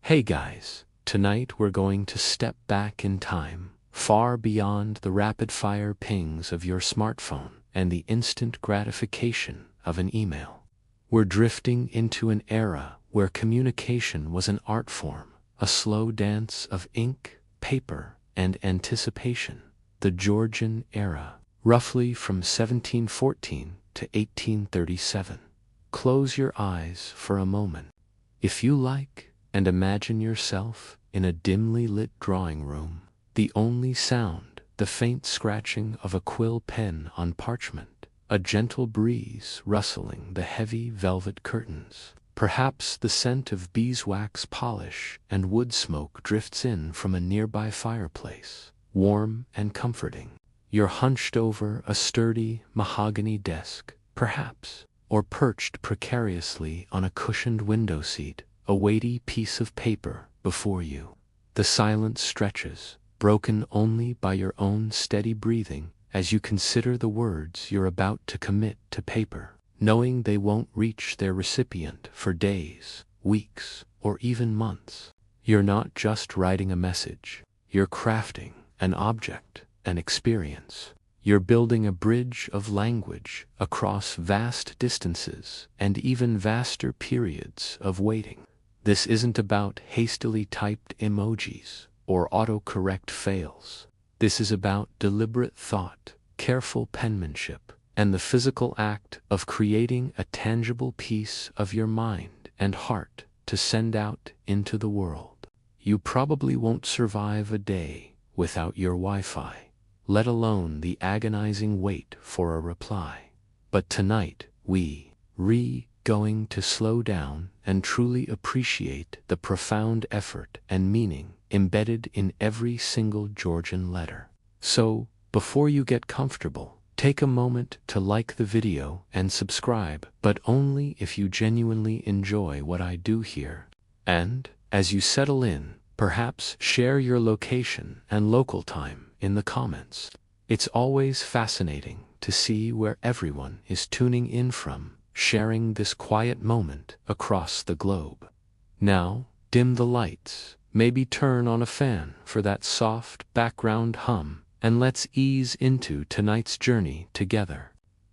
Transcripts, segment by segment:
Hey guys, tonight we're going to step back in time, far beyond the rapid-fire pings of your smartphone and the instant gratification of an email. We're drifting into an era where communication was an art form, a slow dance of ink, paper, and anticipation. The Georgian era, roughly from 1714 to 1837. Close your eyes for a moment, if you like, and imagine yourself in a dimly lit drawing room. The only sound, the faint scratching of a quill pen on parchment, a gentle breeze rustling the heavy velvet curtains. Perhaps the scent of beeswax polish and wood smoke drifts in from a nearby fireplace, warm and comforting. You're hunched over a sturdy mahogany desk, perhaps, or perched precariously on a cushioned window seat, a weighty piece of paper before you. The silence stretches, broken only by your own steady breathing as you consider the words you're about to commit to paper, knowing they won't reach their recipient for days, weeks, or even months. You're not just writing a message, you're crafting an object, an experience. You're building a bridge of language across vast distances and even vaster periods of waiting. This isn't about hastily typed emojis or autocorrect fails. This is about deliberate thought, careful penmanship, and the physical act of creating a tangible piece of your mind and heart to send out into the world. You probably won't survive a day without your Wi-Fi, let alone the agonizing wait for a reply. But tonight, going to slow down and truly appreciate the profound effort and meaning embedded in every single Georgian letter. So, before you get comfortable, take a moment to like the video and subscribe, but only if you genuinely enjoy what I do here. And, as you settle in, perhaps share your location and local time in the comments. It's always fascinating to see where everyone is tuning in from, sharing this quiet moment across the globe. Now, dim the lights, maybe turn on a fan for that soft background hum, and let's ease into tonight's journey together.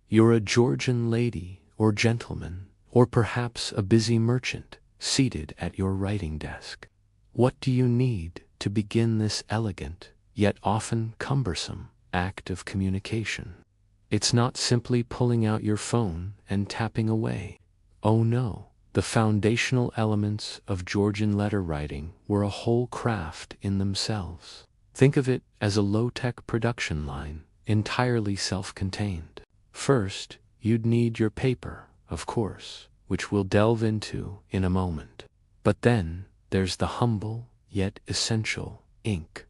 You're a Georgian lady or gentleman, or perhaps a busy merchant, seated at your writing desk. What do you need to begin this elegant, yet often cumbersome, act of communication? It's not simply pulling out your phone and tapping away. Oh no, the foundational elements of Georgian letter writing were a whole craft in themselves. Think of it as a low-tech production line, entirely self-contained. First, you'd need your paper, of course, which we'll delve into in a moment. But then, there's the humble, yet essential, ink.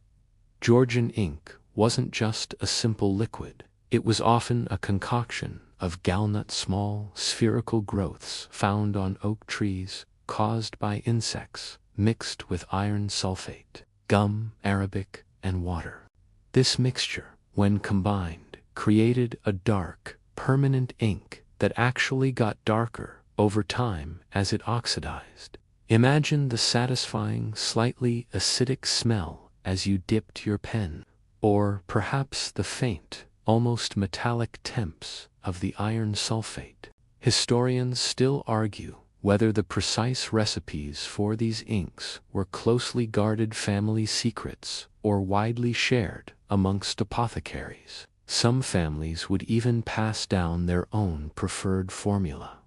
Georgian ink wasn't just a simple liquid. It was often a concoction of gallnut small, spherical growths found on oak trees, caused by insects, mixed with iron sulfate, gum, arabic, and water. This mixture, when combined, created a dark, permanent ink that actually got darker over time as it oxidized. Imagine the satisfying, slightly acidic smell as you dipped your pen, or perhaps the faint, almost metallic temps of the iron sulfate. Historians still argue whether the precise recipes for these inks were closely guarded family secrets or widely shared amongst apothecaries. Some families would even pass down their own preferred formula.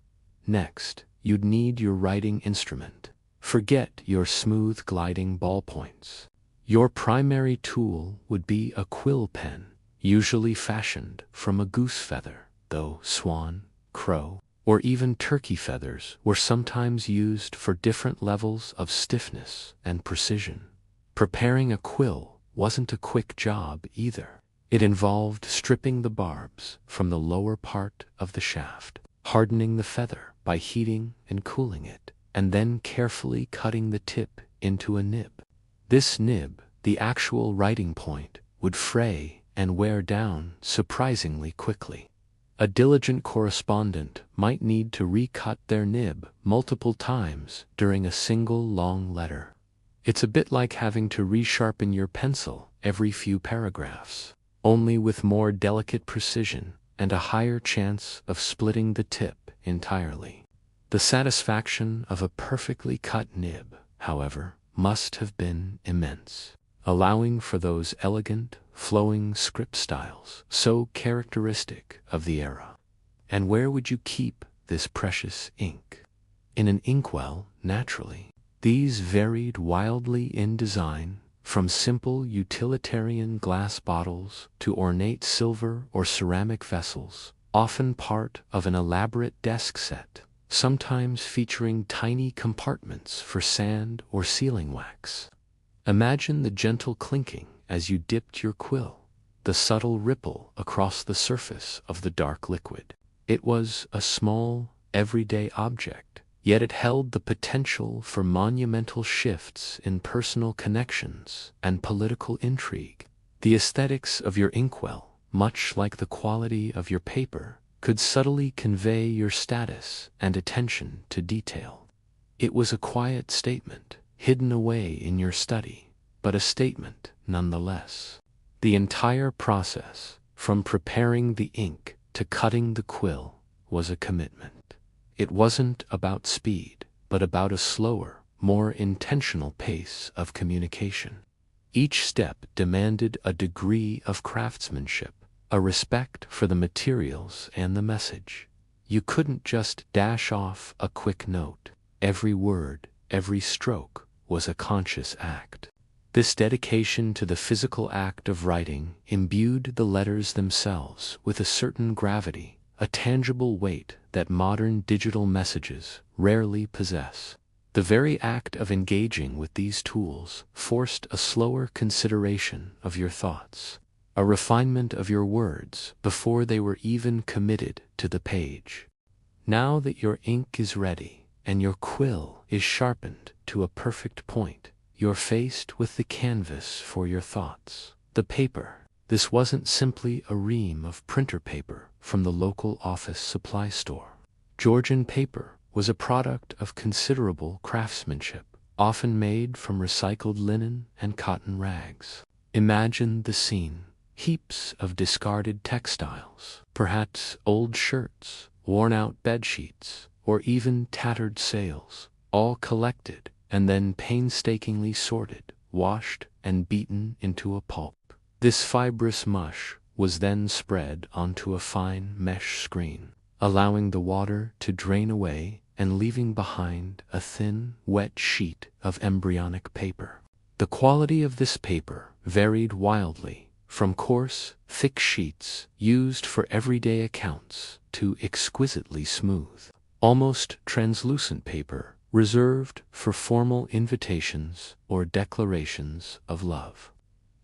Next, you'd need your writing instrument. Forget your smooth gliding ballpoints. Your primary tool would be a quill pen, usually fashioned from a goose feather, though swan, crow, or even turkey feathers were sometimes used for different levels of stiffness and precision. Preparing a quill wasn't a quick job either. It involved stripping the barbs from the lower part of the shaft, hardening the feather by heating and cooling it, and then carefully cutting the tip into a nib. This nib, the actual writing point, would fray and wear down surprisingly quickly. A diligent correspondent might need to recut their nib multiple times during a single long letter. It's a bit like having to resharpen your pencil every few paragraphs, only with more delicate precision and a higher chance of splitting the tip entirely. The satisfaction of a perfectly cut nib, however, must have been immense, allowing for those elegant, flowing script styles so characteristic of the era. And where would you keep this precious ink? In an inkwell, naturally. These varied wildly in design, from simple utilitarian glass bottles to ornate silver or ceramic vessels, often part of an elaborate desk set, sometimes featuring tiny compartments for sand or sealing wax. Imagine the gentle clinking as you dipped your quill, the subtle ripple across the surface of the dark liquid. It was a small, everyday object, yet it held the potential for monumental shifts in personal connections and political intrigue. The aesthetics of your inkwell, much like the quality of your paper, could subtly convey your status and attention to detail. It was a quiet statement, hidden away in your study, but a statement nonetheless. The entire process, from preparing the ink to cutting the quill, was a commitment. It wasn't about speed, but about a slower, more intentional pace of communication. Each step demanded a degree of craftsmanship, a respect for the materials and the message. You couldn't just dash off a quick note. Every word, every stroke was a conscious act. This dedication to the physical act of writing imbued the letters themselves with a certain gravity, a tangible weight that modern digital messages rarely possess. The very act of engaging with these tools forced a slower consideration of your thoughts, a refinement of your words before they were even committed to the page. Now that your ink is ready and your quill is sharpened to a perfect point, you're faced with the canvas for your thoughts. The paper. This wasn't simply a ream of printer paper from the local office supply store. Georgian paper was a product of considerable craftsmanship, often made from recycled linen and cotton rags. Imagine the scene. Heaps of discarded textiles, perhaps old shirts, worn-out bedsheets, or even tattered sails, all collected and then painstakingly sorted, washed, and beaten into a pulp. This fibrous mush was then spread onto a fine mesh screen, allowing the water to drain away and leaving behind a thin, wet sheet of embryonic paper. The quality of this paper varied wildly, from coarse, thick sheets used for everyday accounts to exquisitely smooth, almost translucent paper reserved for formal invitations or declarations of love.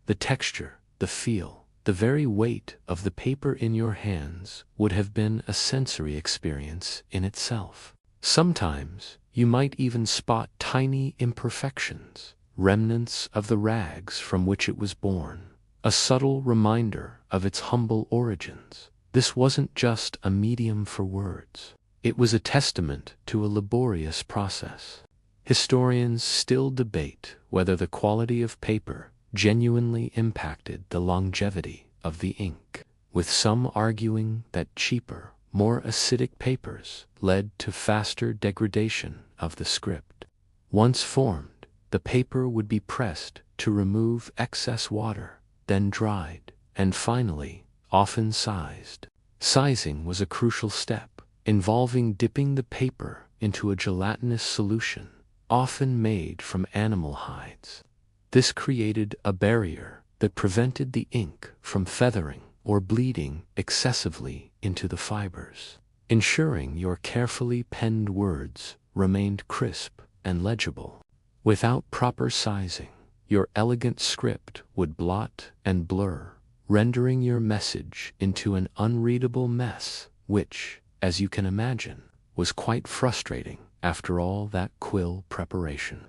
The texture, the feel, the very weight of the paper in your hands would have been a sensory experience in itself. Sometimes you might even spot tiny imperfections, remnants of the rags from which it was born, a subtle reminder of its humble origins. This wasn't just a medium for words. It was a testament to a laborious process. Historians still debate whether the quality of paper genuinely impacted the longevity of the ink, with some arguing that cheaper, more acidic papers led to faster degradation of the script. Once formed, the paper would be pressed to remove excess water, then dried, and finally, often sized. Sizing was a crucial step, involving dipping the paper into a gelatinous solution, often made from animal hides. This created a barrier that prevented the ink from feathering or bleeding excessively into the fibers, ensuring your carefully penned words remained crisp and legible. Without proper sizing, your elegant script would blot and blur, rendering your message into an unreadable mess, which, as you can imagine, was quite frustrating after all that quill preparation.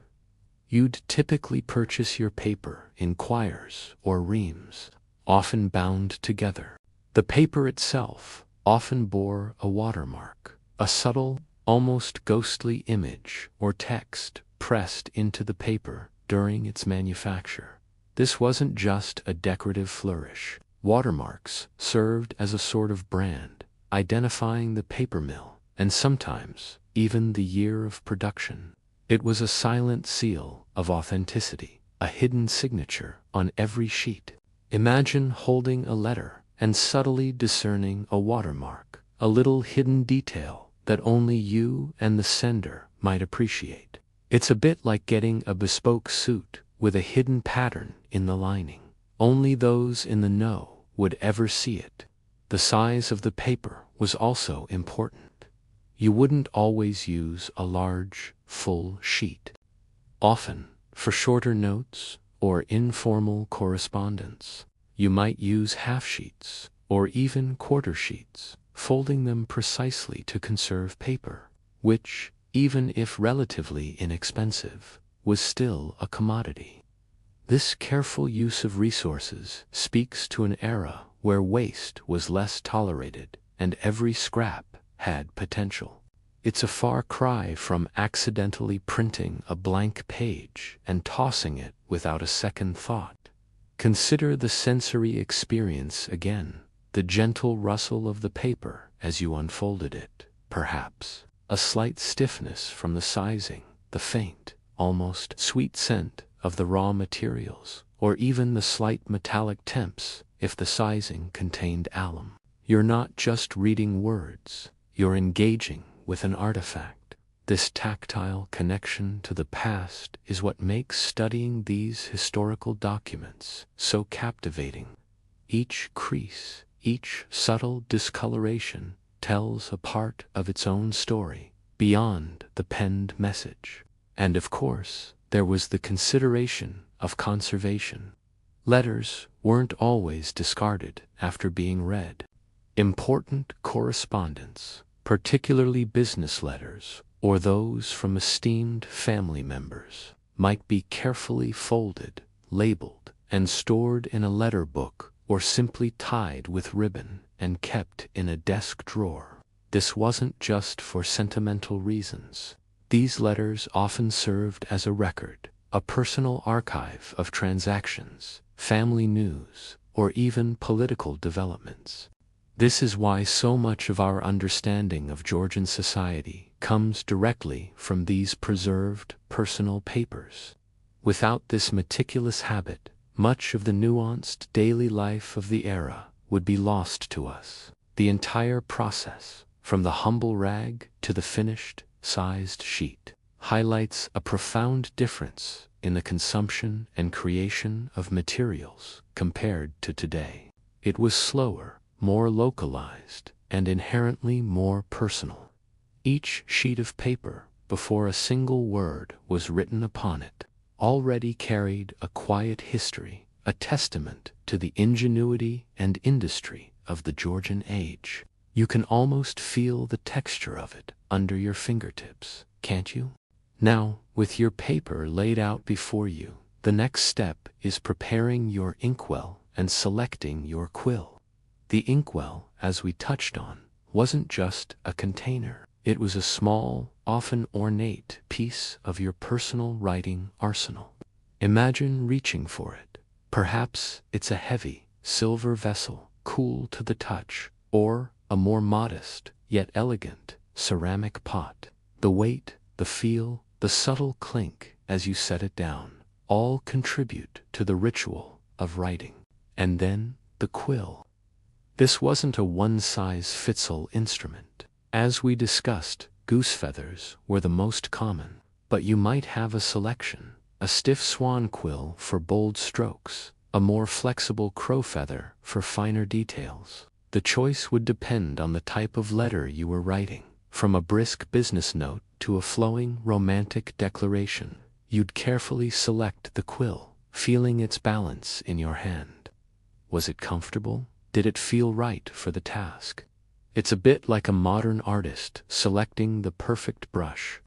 You'd typically purchase your paper in quires or reams, often bound together. The paper itself often bore a watermark, a subtle, almost ghostly image or text pressed into the paper during its manufacture. This wasn't just a decorative flourish. Watermarks served as a sort of brand, identifying the paper mill, and sometimes even the year of production. It was a silent seal of authenticity, a hidden signature on every sheet. Imagine holding a letter and subtly discerning a watermark, a little hidden detail that only you and the sender might appreciate. It's a bit like getting a bespoke suit with a hidden pattern in the lining. Only those in the know would ever see it. The size of the paper was also important. You wouldn't always use a large, full sheet. Often, for shorter notes or informal correspondence, you might use half sheets or even quarter sheets, folding them precisely to conserve paper, which, even if relatively inexpensive, was still a commodity. This careful use of resources speaks to an era where waste was less tolerated and every scrap had potential. It's a far cry from accidentally printing a blank page and tossing it without a second thought. Consider the sensory experience again, the gentle rustle of the paper as you unfolded it, perhaps a slight stiffness from the sizing, the faint, almost sweet scent of the raw materials, or even the slight metallic temps if the sizing contained alum. You're not just reading words, you're engaging with an artifact. This tactile connection to the past is what makes studying these historical documents so captivating. Each crease, each subtle discoloration tells a part of its own story beyond the penned message. And of course, there was the consideration of conservation. Letters weren't always discarded after being read. Important correspondence, particularly business letters or those from esteemed family members, might be carefully folded, labeled, and stored in a letter book or simply tied with ribbon and kept in a desk drawer. This wasn't just for sentimental reasons. These letters often served as a record, a personal archive of transactions, family news, or even political developments. This is why so much of our understanding of Georgian society comes directly from these preserved personal papers. Without this meticulous habit, much of the nuanced daily life of the era would be lost to us. The entire process, from the humble rag to the finished, sized sheet, highlights a profound difference in the consumption and creation of materials compared to today. It was slower, more localized, and inherently more personal. Each sheet of paper, before a single word was written upon it, already carried a quiet history, a testament to the ingenuity and industry of the Georgian age. You can almost feel the texture of it under your fingertips, can't you? Now, with your paper laid out before you, the next step is preparing your inkwell and selecting your quill. The inkwell, as we touched on, wasn't just a container. It was a small, often ornate piece of your personal writing arsenal. Imagine reaching for it. Perhaps it's a heavy, silver vessel, cool to the touch, or a more modest, yet elegant, ceramic pot. The weight, the feel, the subtle clink as you set it down, all contribute to the ritual of writing. And then the quill. This wasn't a one-size-fits-all instrument. As we discussed, goose feathers were the most common, but you might have a selection, a stiff swan quill for bold strokes, a more flexible crow feather for finer details. The choice would depend on the type of letter you were writing. From a brisk business note to a flowing romantic declaration, you'd carefully select the quill, feeling its balance in your hand. Was it comfortable? Did it feel right for the task? It's a bit like a modern artist selecting the perfect brush.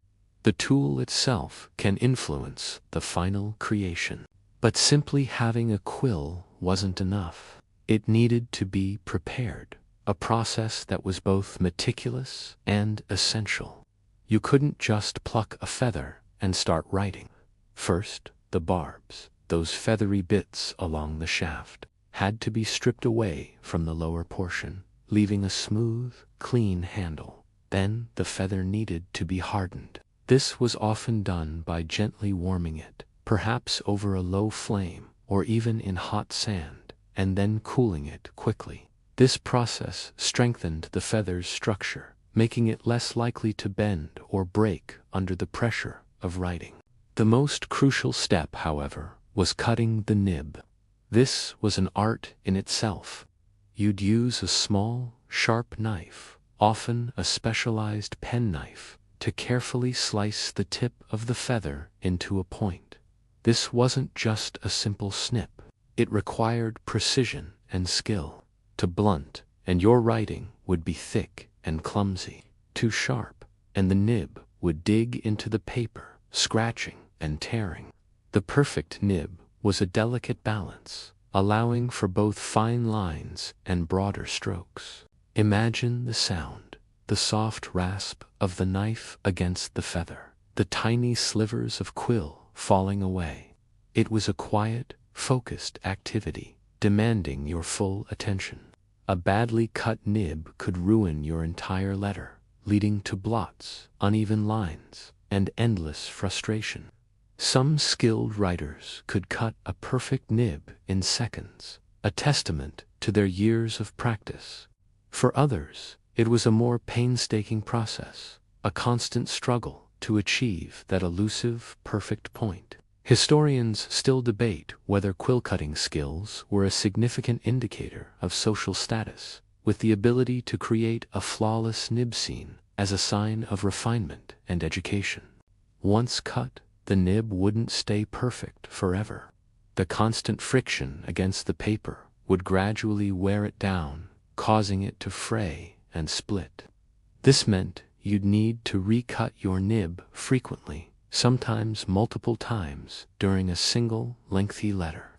The tool itself can influence the final creation. But simply having a quill wasn't enough. It needed to be prepared, a process that was both meticulous and essential. You couldn't just pluck a feather and start writing. First, the The barbs, those feathery bits along the shaft, had to be stripped away from the lower portion, leaving a smooth, clean handle. Then the feather needed to be hardened. This was often done by gently warming it, perhaps over a low flame or even in hot sand, and then cooling it quickly. This process strengthened the feather's structure, making it less likely to bend or break under the pressure of writing. The most crucial step, however, was cutting the nib. This was an art in itself. You'd use a small, sharp knife, often a specialized penknife, to carefully slice the tip of the feather into a point. This wasn't just a simple snip. It required precision and skill. Too blunt, and your writing would be thick and clumsy. Too sharp, and the nib would dig into the paper, scratching and tearing. The perfect nib was a delicate balance, allowing for both fine lines and broader strokes. Imagine the sound, the soft rasp of the knife against the feather, the tiny slivers of quill falling away. It was a quiet, focused activity, demanding your full attention. A badly cut nib could ruin your entire letter, leading to blots, uneven lines, and endless frustration. Some skilled writers could cut a perfect nib in seconds, a testament to their years of practice. For others, it was a more painstaking process, a constant struggle to achieve that elusive, perfect point. Historians still debate whether quill-cutting skills were a significant indicator of social status, with the ability to create a flawless nib seen as a sign of refinement and education. Once cut, the nib wouldn't stay perfect forever. The constant friction against the paper would gradually wear it down, causing it to fray and split. This meant you'd need to recut your nib frequently, sometimes multiple times during a single lengthy letter.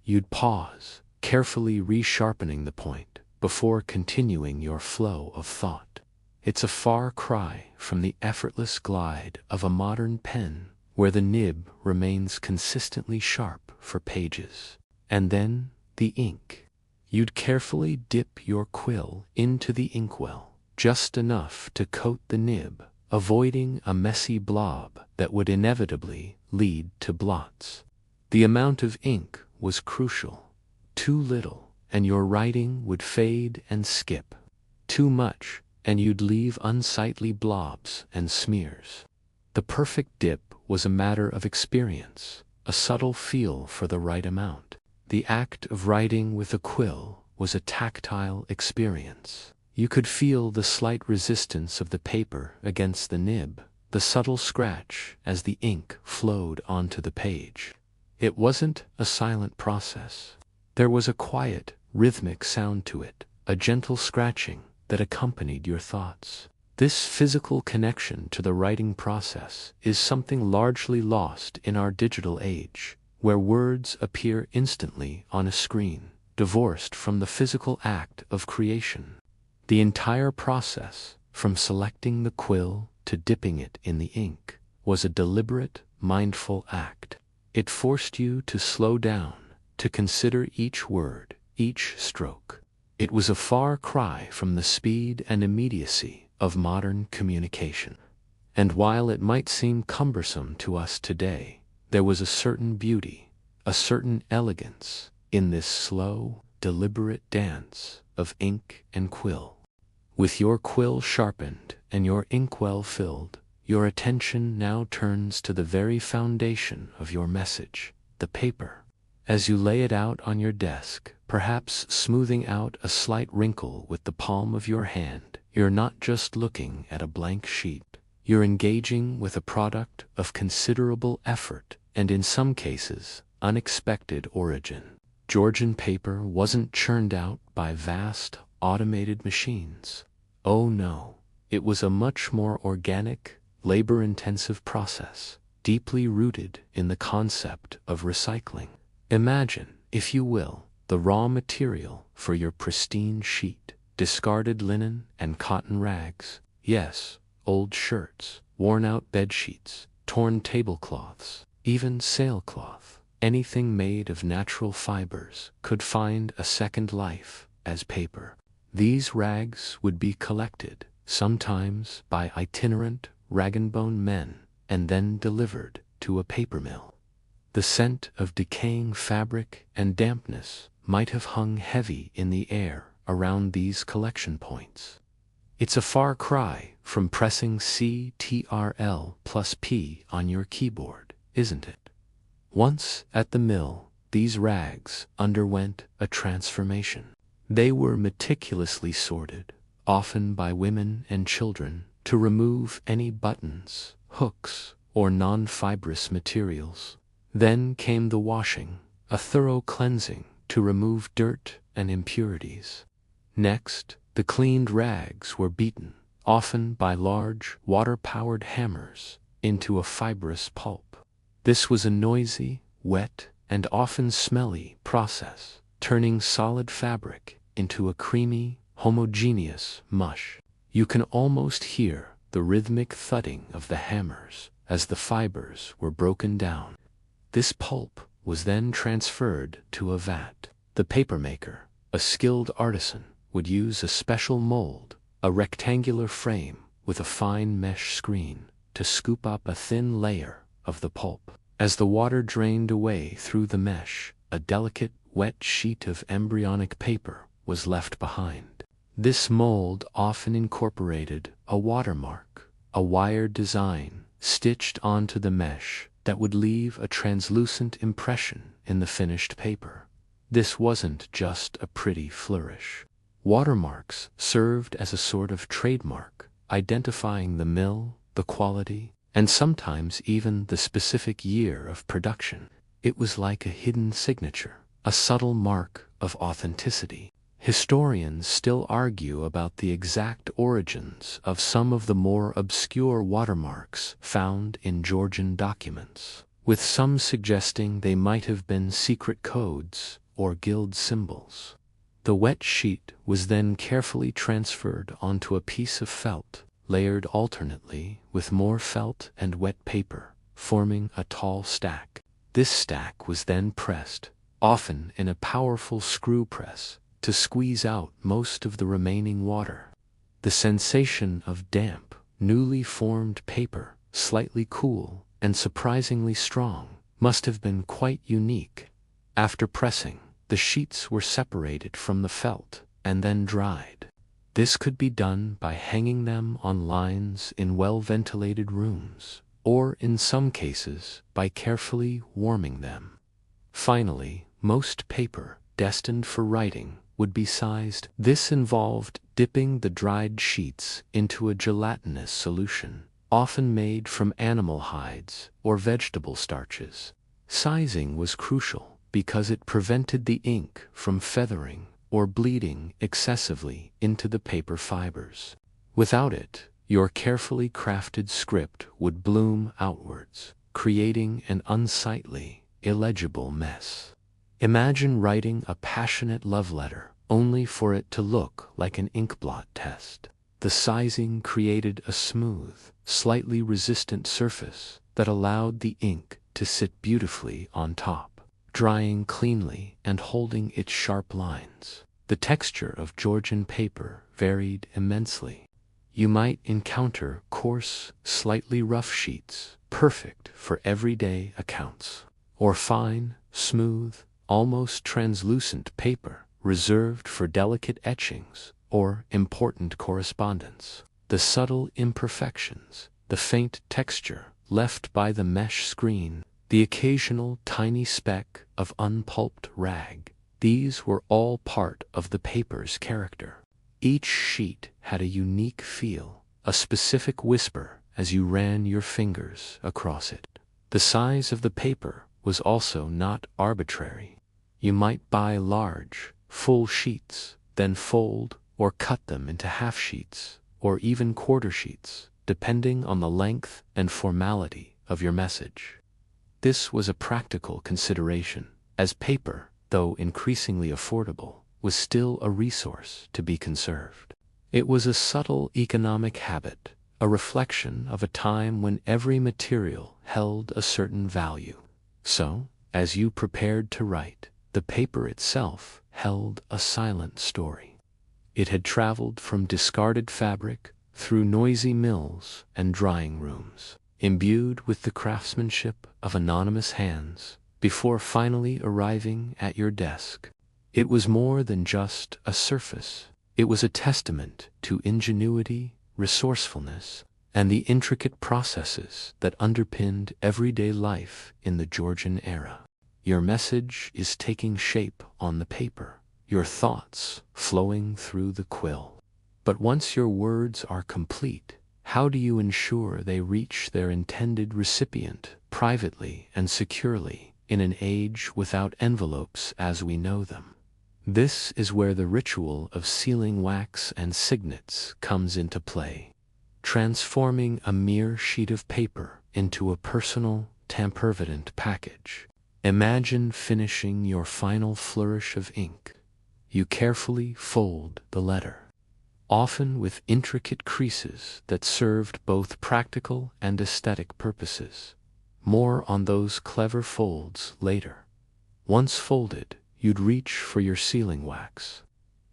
You'd pause, carefully resharpening the point before continuing your flow of thought. It's a far cry from the effortless glide of a modern pen where the nib remains consistently sharp for pages. And then the ink. You'd carefully dip your quill into the inkwell, just enough to coat the nib, avoiding a messy blob that would inevitably lead to blots. The amount of ink was crucial. Too little, and your writing would fade and skip. Too much, and you'd leave unsightly blobs and smears. The perfect dip was a matter of experience, a subtle feel for the right amount. The act of writing with a quill was a tactile experience. You could feel the slight resistance of the paper against the nib, the subtle scratch as the ink flowed onto the page. It wasn't a silent process. There was a quiet, rhythmic sound to it, a gentle scratching that accompanied your thoughts. This physical connection to the writing process is something largely lost in our digital age, where words appear instantly on a screen, divorced from the physical act of creation. The entire process, from selecting the quill to dipping it in the ink, was a deliberate, mindful act. It forced you to slow down, to consider each word, each stroke. It was a far cry from the speed and immediacy of modern communication. And while it might seem cumbersome to us today, there was a certain beauty, a certain elegance in this slow, deliberate dance of ink and quill. With your quill sharpened and your inkwell filled, your attention now turns to the very foundation of your message, the paper. As you lay it out on your desk, perhaps smoothing out a slight wrinkle with the palm of your hand, you're not just looking at a blank sheet. You're engaging with a product of considerable effort and, in some cases, unexpected origin. Georgian paper wasn't churned out by vast, automated machines. Oh no, it was a much more organic, labor-intensive process, deeply rooted in the concept of recycling. Imagine, if you will, the raw material for your pristine sheet, discarded linen and cotton rags, yes, old shirts, worn-out bedsheets, torn tablecloths, Even sailcloth, anything made of natural fibers, could find a second life as paper. These rags would be collected, sometimes by itinerant rag-and-bone men, and then delivered to a paper mill. The scent of decaying fabric and dampness might have hung heavy in the air around these collection points. It's a far cry from pressing Ctrl+P on your keyboard, isn't it? Once at the mill, these rags underwent a transformation. They were meticulously sorted, often by women and children, to remove any buttons, hooks, or non-fibrous materials. Then came the washing, a thorough cleansing to remove dirt and impurities. Next, the cleaned rags were beaten, often by large, water-powered hammers, into a fibrous pulp. This was a noisy, wet, and often smelly process, turning solid fabric into a creamy, homogeneous mush. You can almost hear the rhythmic thudding of the hammers as the fibers were broken down. This pulp was then transferred to a vat. The papermaker, a skilled artisan, would use a special mold, a rectangular frame with a fine mesh screen, to scoop up a thin layer of the pulp. As the water drained away through the mesh, a delicate, wet sheet of embryonic paper was left behind. This mold often incorporated a watermark, a wired design stitched onto the mesh that would leave a translucent impression in the finished paper. This wasn't just a pretty flourish. Watermarks served as a sort of trademark, identifying the mill, the quality, and sometimes even the specific year of production. It was like a hidden signature, a subtle mark of authenticity. Historians still argue about the exact origins of some of the more obscure watermarks found in Georgian documents, with some suggesting they might have been secret codes or guild symbols. The wet sheet was then carefully transferred onto a piece of felt, layered alternately with more felt and wet paper, forming a tall stack. This stack was then pressed, often in a powerful screw press, to squeeze out most of the remaining water. The sensation of damp, newly formed paper, slightly cool and surprisingly strong, must have been quite unique. After pressing, the sheets were separated from the felt and then dried. This could be done by hanging them on lines in well-ventilated rooms, or in some cases by carefully warming them. Finally, most paper destined for writing would be sized. This involved dipping the dried sheets into a gelatinous solution, often made from animal hides or vegetable starches. Sizing was crucial because it prevented the ink from feathering or bleeding excessively into the paper fibers. Without it, your carefully crafted script would bloom outwards, creating an unsightly, illegible mess. Imagine writing a passionate love letter, only for it to look like an inkblot test. The sizing created a smooth, slightly resistant surface that allowed the ink to sit beautifully on top, drying cleanly and holding its sharp lines. The texture of Georgian paper varied immensely. You might encounter coarse, slightly rough sheets, perfect for everyday accounts, or fine, smooth, almost translucent paper, reserved for delicate etchings or important correspondence. The subtle imperfections, the faint texture left by the mesh screen, the occasional tiny speck of unpulped rag, these were all part of the paper's character. Each sheet had a unique feel, a specific whisper as you ran your fingers across it. The size of the paper was also not arbitrary. You might buy large, full sheets, then fold or cut them into half sheets, or even quarter sheets, depending on the length and formality of your message. This was a practical consideration, as paper, though increasingly affordable, was still a resource to be conserved. It was a subtle economic habit, a reflection of a time when every material held a certain value. So, as you prepared to write, the paper itself held a silent story. It had traveled from discarded fabric through noisy mills and drying rooms, imbued with the craftsmanship of anonymous hands, before finally arriving at your desk. It was more than just a surface. It was a testament to ingenuity, resourcefulness, and the intricate processes that underpinned everyday life in the Georgian era. Your message is taking shape on the paper, your thoughts flowing through the quill. But once your words are complete, how do you ensure they reach their intended recipient privately and securely in an age without envelopes as we know them? This is where the ritual of sealing wax and signets comes into play, transforming a mere sheet of paper into a personal, tamper-evident package. Imagine finishing your final flourish of ink. You carefully fold the letter, often with intricate creases that served both practical and aesthetic purposes. More on those clever folds later. Once folded, you'd reach for your sealing wax.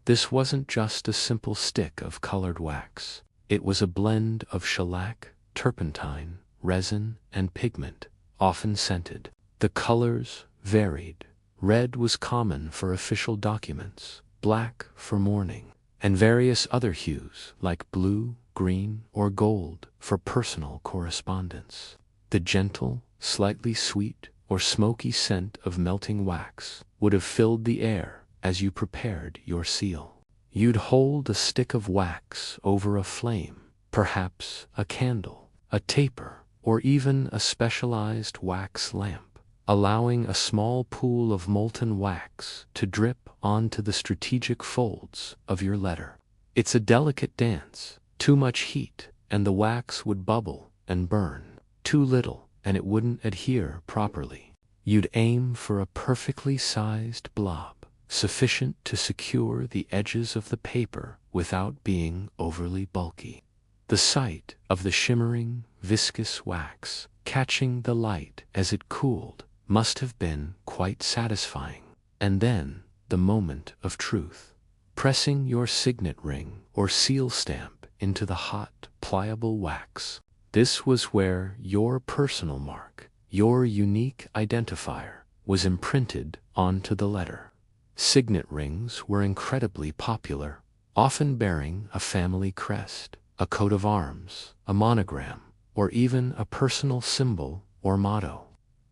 This wasn't just a simple stick of colored wax. It was a blend of shellac, turpentine, resin, and pigment, often scented. The colors varied. Red was common for official documents, black for mourning, and various other hues like blue, green, or gold for personal correspondence. The gentle, slightly sweet, or smoky scent of melting wax would have filled the air as you prepared your seal. You'd hold a stick of wax over a flame, perhaps a candle, a taper, or even a specialized wax lamp, allowing a small pool of molten wax to drip onto the strategic folds of your letter. It's a delicate dance. Too much heat, and the wax would bubble and burn. Too little, and it wouldn't adhere properly. You'd aim for a perfectly sized blob, sufficient to secure the edges of the paper without being overly bulky. The sight of the shimmering, viscous wax catching the light as it cooled must have been quite satisfying. And then, the moment of truth. Pressing your signet ring or seal stamp into the hot, pliable wax. This was where your personal mark, your unique identifier, was imprinted onto the letter. Signet rings were incredibly popular, often bearing a family crest, a coat of arms, a monogram, or even a personal symbol or motto.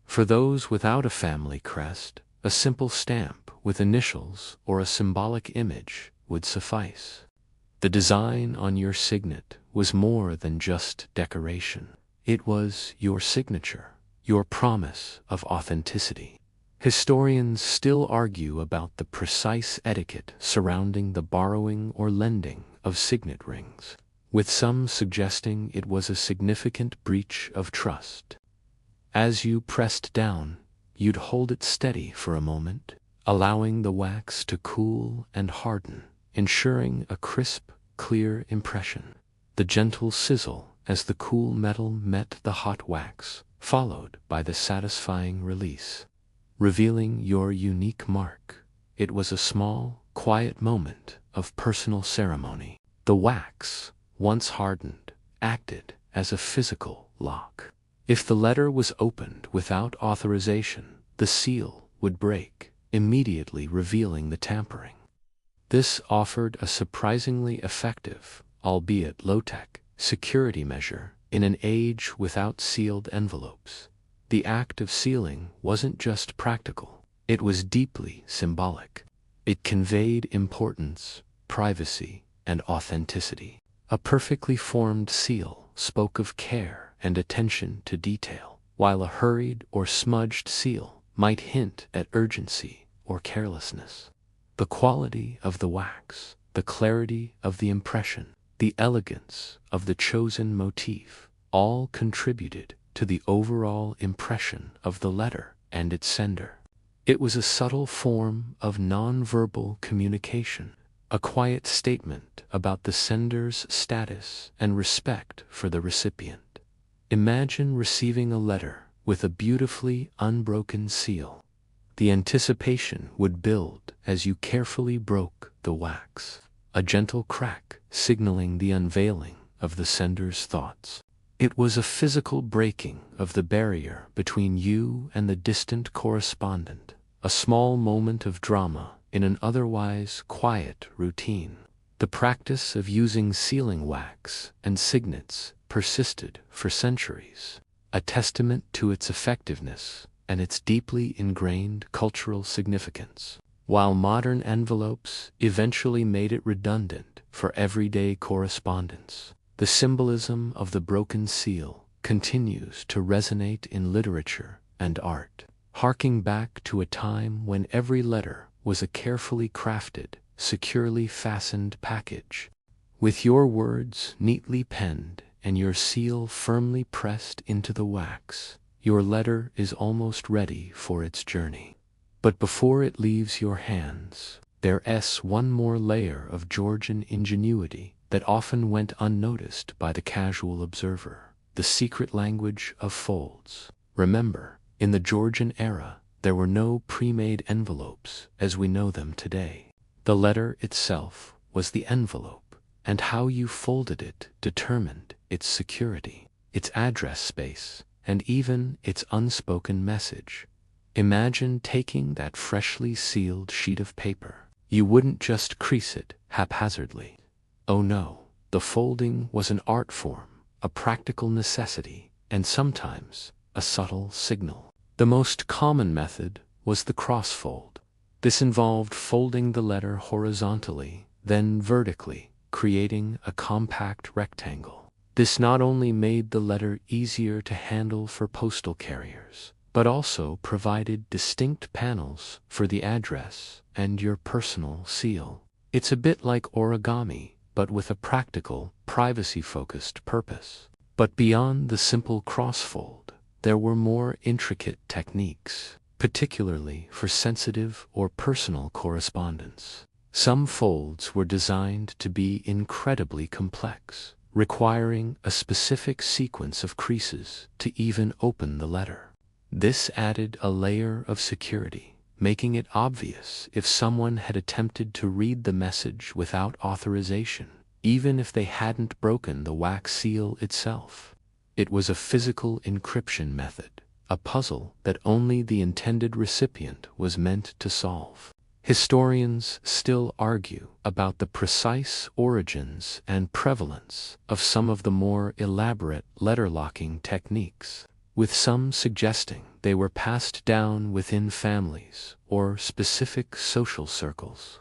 For those without a family crest, a simple stamp with initials or a symbolic image would suffice. The design on your signet was more than just decoration. It was your signature, your promise of authenticity. Historians still argue about the precise etiquette surrounding the borrowing or lending of signet rings, with some suggesting it was a significant breach of trust. As you pressed down, you'd hold it steady for a moment, allowing the wax to cool and harden, ensuring a crisp, clear impression. The gentle sizzle as the cool metal met the hot wax, followed by the satisfying release, revealing your unique mark. It was a small, quiet moment of personal ceremony. The wax, once hardened, acted as a physical lock. If the letter was opened without authorization, the seal would break, immediately revealing the tampering. This offered a surprisingly effective, albeit low-tech, security measure in an age without sealed envelopes. The act of sealing wasn't just practical, it was deeply symbolic. It conveyed importance, privacy, and authenticity. A perfectly formed seal spoke of care and attention to detail, while a hurried or smudged seal might hint at urgency or carelessness. The quality of the wax, the clarity of the impression, the elegance of the chosen motif, all contributed to the overall impression of the letter and its sender. It was a subtle form of nonverbal communication, a quiet statement about the sender's status and respect for the recipient. Imagine receiving a letter with a beautifully unbroken seal. The anticipation would build as you carefully broke the wax, a gentle crack signaling the unveiling of the sender's thoughts. It was a physical breaking of the barrier between you and the distant correspondent, a small moment of drama in an otherwise quiet routine. The practice of using sealing wax and signets persisted for centuries, a testament to its effectiveness and its deeply ingrained cultural significance. While modern envelopes eventually made it redundant for everyday correspondence, the symbolism of the broken seal continues to resonate in literature and art, harking back to a time when every letter was a carefully crafted, securely fastened package. With your words neatly penned and your seal firmly pressed into the wax, your letter is almost ready for its journey. But before it leaves your hands, there's one more layer of Georgian ingenuity that often went unnoticed by the casual observer: the secret language of folds. Remember, in the Georgian era, there were no pre-made envelopes as we know them today. The letter itself was the envelope, and how you folded it determined its security, its address space, and even its unspoken message. Imagine taking that freshly sealed sheet of paper. You wouldn't just crease it haphazardly. Oh no, the folding was an art form, a practical necessity, and sometimes a subtle signal. The most common method was the crossfold. This involved folding the letter horizontally, then vertically, creating a compact rectangle. This not only made the letter easier to handle for postal carriers, but also provided distinct panels for the address and your personal seal. It's a bit like origami, but with a practical, privacy-focused purpose. But beyond the simple crossfold, there were more intricate techniques, particularly for sensitive or personal correspondence. Some folds were designed to be incredibly complex, requiring a specific sequence of creases to even open the letter. This added a layer of security, making it obvious if someone had attempted to read the message without authorization, even if they hadn't broken the wax seal itself. It was a physical encryption method, a puzzle that only the intended recipient was meant to solve. Historians still argue about the precise origins and prevalence of some of the more elaborate letter-locking techniques, with some suggesting they were passed down within families or specific social circles.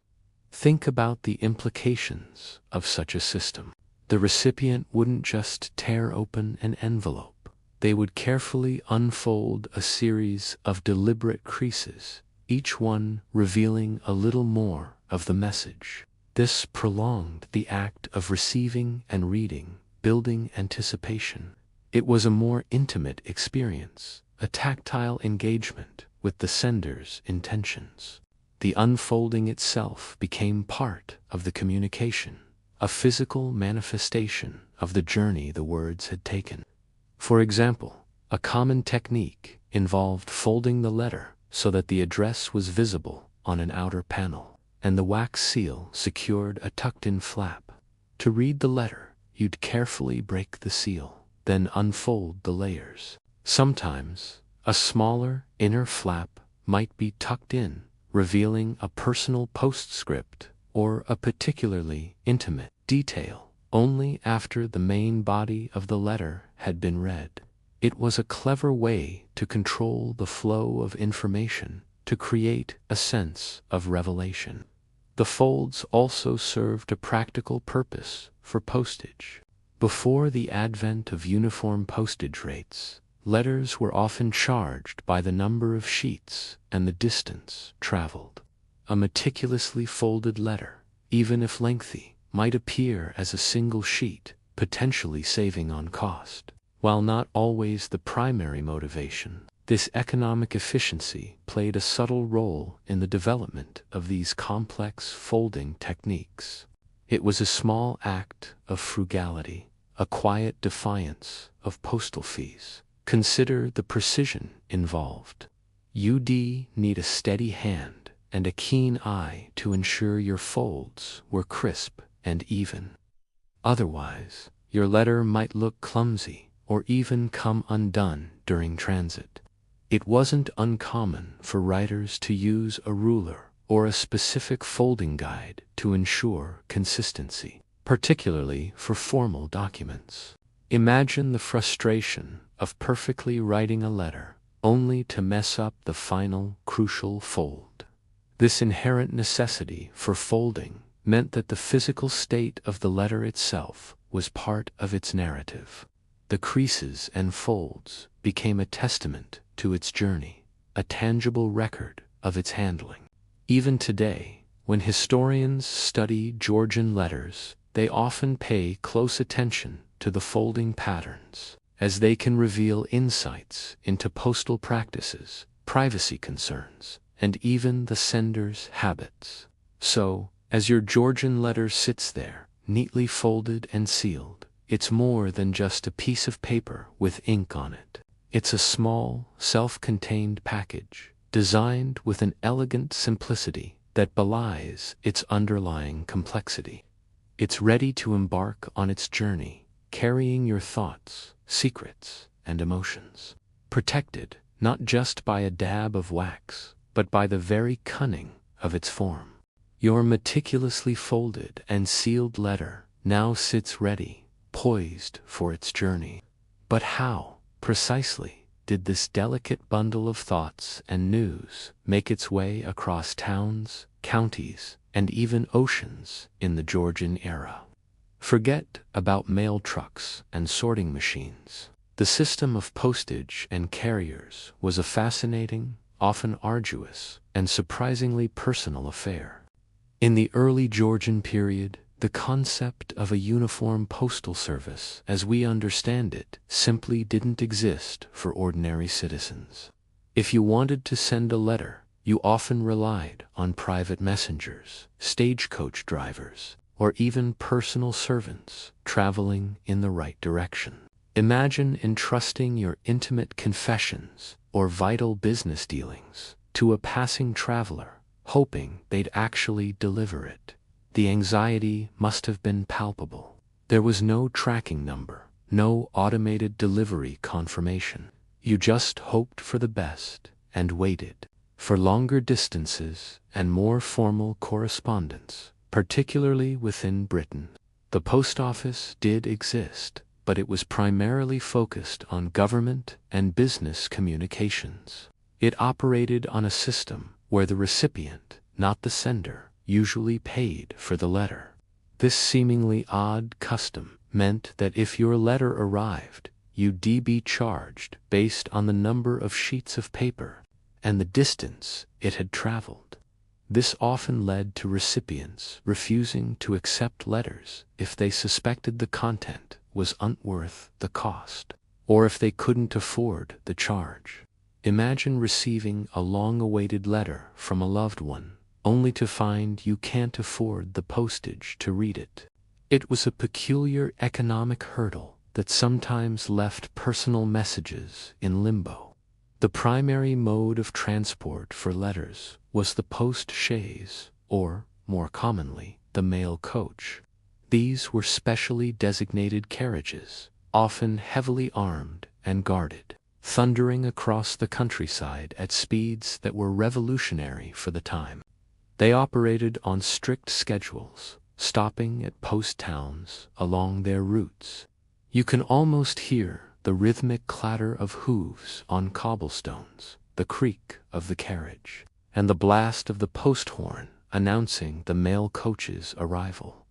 Think about the implications of such a system. The recipient wouldn't just tear open an envelope. They would carefully unfold a series of deliberate creases, each one revealing a little more of the message. This prolonged the act of receiving and reading, building anticipation. It was a more intimate experience, a tactile engagement with the sender's intentions. The unfolding itself became part of the communication, a physical manifestation of the journey the words had taken. For example, a common technique involved folding the letter so that the address was visible on an outer panel, and the wax seal secured a tucked-in flap. To read the letter, you'd carefully break the seal, then unfold the layers. Sometimes, a smaller inner flap might be tucked in, revealing a personal postscript or a particularly intimate detail only after the main body of the letter had been read. It was a clever way to control the flow of information, to create a sense of revelation. The folds also served a practical purpose for postage. Before the advent of uniform postage rates, letters were often charged by the number of sheets and the distance traveled. A meticulously folded letter, even if lengthy, might appear as a single sheet, potentially saving on cost. While not always the primary motivation, This economic efficiency played a subtle role in the development of these complex folding techniques. It was a small act of frugality, a quiet defiance of postal fees. Consider the precision involved. You'd need a steady hand and a keen eye to ensure your folds were crisp and even. Otherwise, your letter might look clumsy or even come undone during transit. It wasn't uncommon for writers to use a ruler or a specific folding guide to ensure consistency, particularly for formal documents. Imagine the frustration of perfectly writing a letter only to mess up the final crucial fold. This inherent necessity for folding meant that the physical state of the letter itself was part of its narrative. The creases and folds became a testament to its journey, a tangible record of its handling. Even today, when historians study Georgian letters, they often pay close attention to the folding patterns, as they can reveal insights into postal practices, privacy concerns, and even the sender's habits. So, as your Georgian letter sits there, neatly folded and sealed, it's more than just a piece of paper with ink on it. It's a small, self-contained package, designed with an elegant simplicity that belies its underlying complexity. It's ready to embark on its journey, carrying your thoughts, secrets, and emotions. Protected not just by a dab of wax, but by the very cunning of its form. Your meticulously folded and sealed letter now sits ready, poised for its journey. But how, precisely, did this delicate bundle of thoughts and news make its way across towns, counties, and even oceans in the Georgian era? Forget about mail trucks and sorting machines. The system of postage and carriers was a fascinating, often arduous, and surprisingly personal affair. In the early Georgian period, the concept of a uniform postal service, as we understand it, simply didn't exist for ordinary citizens. If you wanted to send a letter, you often relied on private messengers, stagecoach drivers, or even personal servants traveling in the right direction. Imagine entrusting your intimate confessions or vital business dealings to a passing traveler, hoping they'd actually deliver it. The anxiety must have been palpable. There was no tracking number, no automated delivery confirmation. You just hoped for the best and waited. For longer distances and more formal correspondence, particularly within Britain, the post office did exist, but it was primarily focused on government and business communications. It operated on a system where the recipient, not the sender, usually paid for the letter. This seemingly odd custom meant that if your letter arrived, you'd be charged based on the number of sheets of paper and the distance it had traveled. This often led to recipients refusing to accept letters if they suspected the content was unworth the cost, or if they couldn't afford the charge. Imagine receiving a long-awaited letter from a loved one, only to find you can't afford the postage to read it. It was a peculiar economic hurdle that sometimes left personal messages in limbo. The primary mode of transport for letters was the post-chaise, or, more commonly, the mail coach. These were specially designated carriages, often heavily armed and guarded, thundering across the countryside at speeds that were revolutionary for the time. They operated on strict schedules, stopping at post towns along their routes. You can almost hear the rhythmic clatter of hooves on cobblestones, the creak of the carriage, and the blast of the post horn announcing the mail coach's arrival.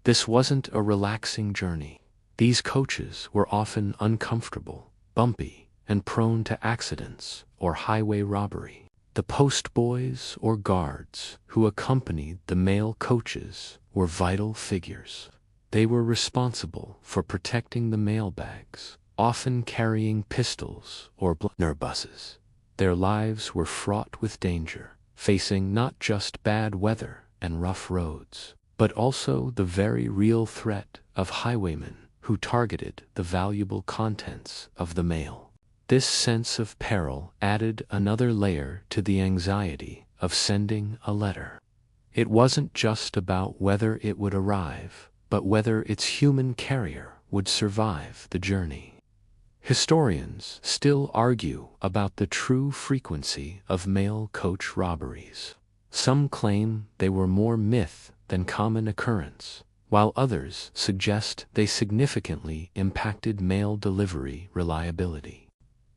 This wasn't a relaxing journey. These coaches were often uncomfortable, bumpy, and prone to accidents or highway robbery. The postboys or guards who accompanied the mail coaches were vital figures. They were responsible for protecting the mailbags, often carrying pistols or blunderbusses. Their lives were fraught with danger, facing not just bad weather and rough roads, but also the very real threat of highwaymen who targeted the valuable contents of the mail. This sense of peril added another layer to the anxiety of sending a letter. It wasn't just about whether it would arrive, but whether its human carrier would survive the journey. Historians still argue about the true frequency of mail coach robberies. Some claim they were more myth than common occurrence, while others suggest they significantly impacted mail delivery reliability.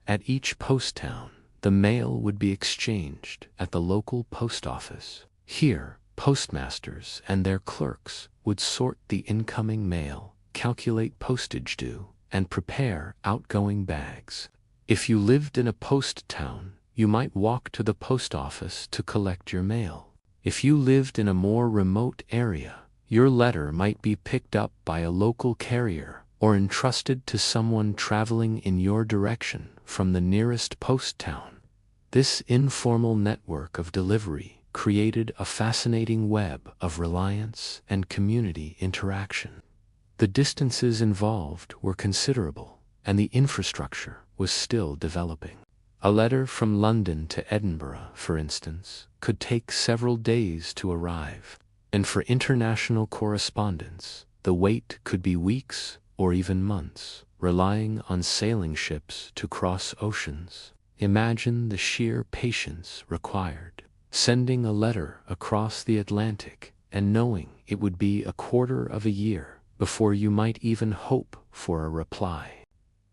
At each post town, the mail would be exchanged at the local post office. Here, postmasters and their clerks would sort the incoming mail, calculate postage due, and prepare outgoing bags. If you lived in a post town, you might walk to the post office to collect your mail. If you lived in a more remote area, your letter might be picked up by a local carrier or entrusted to someone traveling in your direction from the nearest post town. This informal network of delivery created a fascinating web of reliance and community interaction. The distances involved were considerable, and the infrastructure was still developing. A letter from London to Edinburgh, for instance, could take several days to arrive, and for international correspondence, the wait could be weeks or even months, relying on sailing ships to cross oceans. Imagine the sheer patience required, sending a letter across the Atlantic and knowing it would be a quarter of a year before you might even hope for a reply.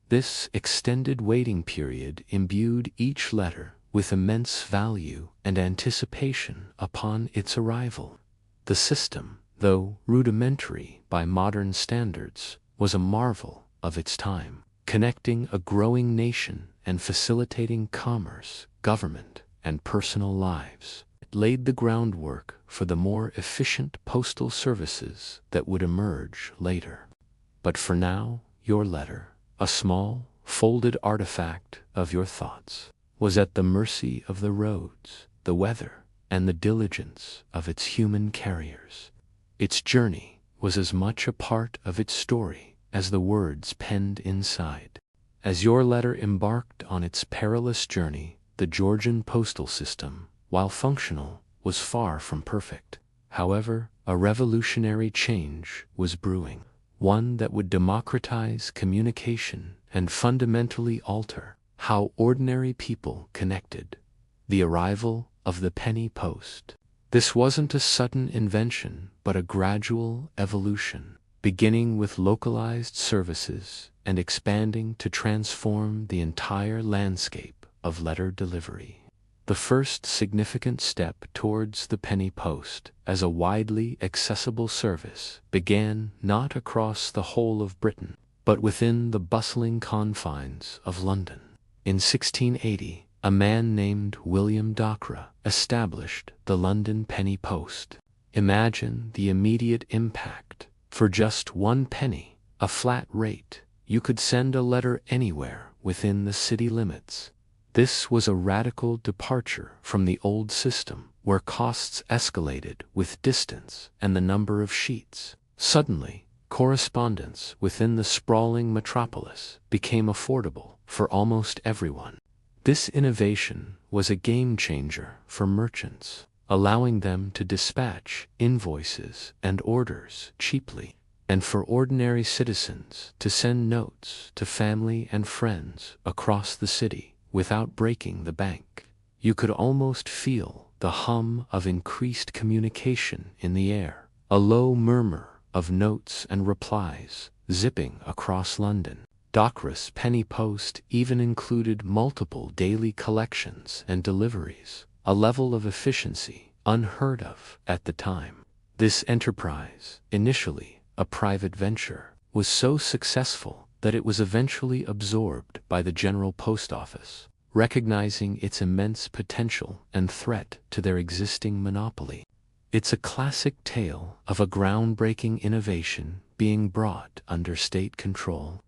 This extended waiting period imbued each letter with immense value and anticipation upon its arrival. The system, though rudimentary by modern standards, was a marvel of its time, connecting a growing nation and facilitating commerce, government, and personal lives. It laid the groundwork for the more efficient postal services that would emerge later. But for now, your letter, a small, folded artifact of your thoughts, was at the mercy of the roads, the weather, and the diligence of its human carriers. Its journey was as much a part of its story as the words penned inside. As your letter embarked on its perilous journey, the Georgian postal system, while functional, was far from perfect. However, a revolutionary change was brewing, one that would democratize communication and fundamentally alter how ordinary people connected. The arrival of the penny post. This wasn't a sudden invention, but a gradual evolution, beginning with localized services and expanding to transform the entire landscape of letter delivery. The first significant step towards the penny post as a widely accessible service began not across the whole of Britain, but within the bustling confines of London. In 1680, a man named William Dockwra established the London penny post. Imagine the immediate impact. For just 1 penny, a flat rate, you could send a letter anywhere within the city limits. This was a radical departure from the old system, where costs escalated with distance and the number of sheets. Suddenly, correspondence within the sprawling metropolis became affordable for almost everyone. This innovation was a game-changer for merchants, allowing them to dispatch invoices and orders cheaply, and for ordinary citizens to send notes to family and friends across the city without breaking the bank. You could almost feel the hum of increased communication in the air, a low murmur of notes and replies zipping across London. Dockwra's penny post even included multiple daily collections and deliveries, a level of efficiency unheard of at the time. This enterprise, initially a private venture, was so successful that it was eventually absorbed by the General Post Office, recognizing its immense potential and threat to their existing monopoly. It's a classic tale of a groundbreaking innovation being brought under state control.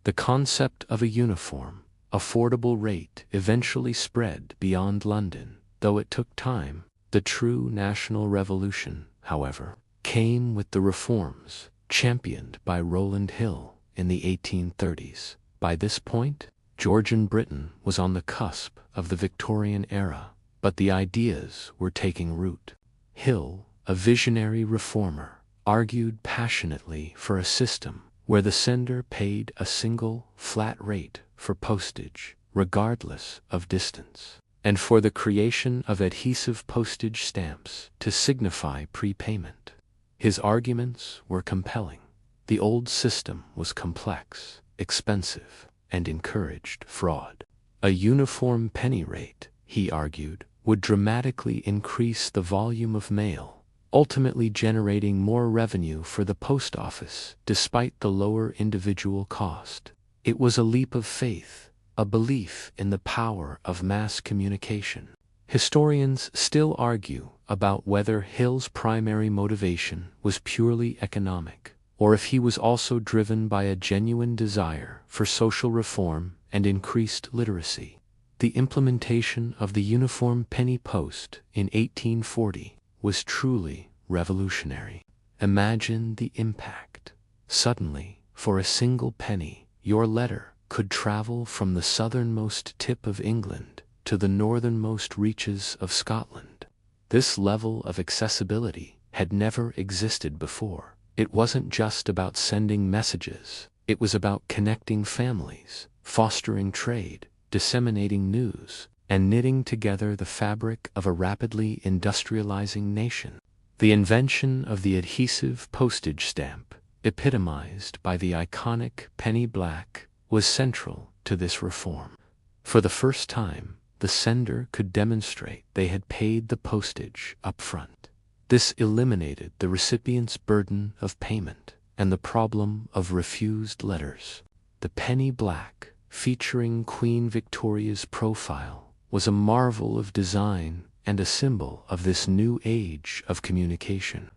The concept of a uniform, affordable rate eventually spread beyond London, though it took time. The true national revolution, however, came with the reforms championed by Rowland Hill in the 1830s. By this point, Georgian Britain was on the cusp of the Victorian era, but the ideas were taking root. Hill, a visionary reformer, argued passionately for a system where the sender paid a single, flat rate for postage, regardless of distance, and for the creation of adhesive postage stamps to signify prepayment. His arguments were compelling. The old system was complex, expensive, and encouraged fraud. A uniform penny rate, he argued, would dramatically increase the volume of mail, ultimately generating more revenue for the post office despite the lower individual cost. It was a leap of faith, a belief in the power of mass communication. Historians still argue about whether Hill's primary motivation was purely economic, or if he was also driven by a genuine desire for social reform and increased literacy. The implementation of the uniform penny post in 1840 was truly revolutionary. Imagine the impact. Suddenly, for a single penny, your letter could travel from the southernmost tip of England to the northernmost reaches of Scotland. This level of accessibility had never existed before. It wasn't just about sending messages, it was about connecting families, fostering trade, disseminating news, and knitting together the fabric of a rapidly industrializing nation. The invention of the adhesive postage stamp, epitomized by the iconic penny black, was central to this reform. For the first time, the sender could demonstrate they had paid the postage up front. This eliminated the recipient's burden of payment and the problem of refused letters. The penny black, featuring Queen Victoria's profile, was a marvel of design and a symbol of this new age of communication.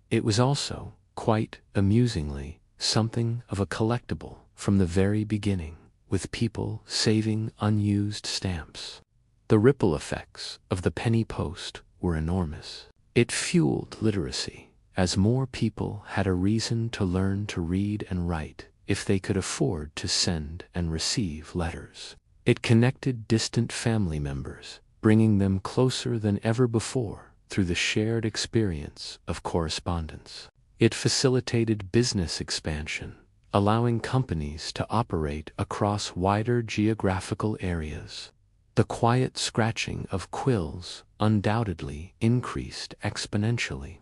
It was also, quite amusingly, something of a collectible from the very beginning, with people saving unused stamps. The ripple effects of the penny post were enormous. It fueled literacy, as more people had a reason to learn to read and write if they could afford to send and receive letters. It connected distant family members, bringing them closer than ever before through the shared experience of correspondence. It facilitated business expansion, allowing companies to operate across wider geographical areas. The quiet scratching of quills undoubtedly increased exponentially.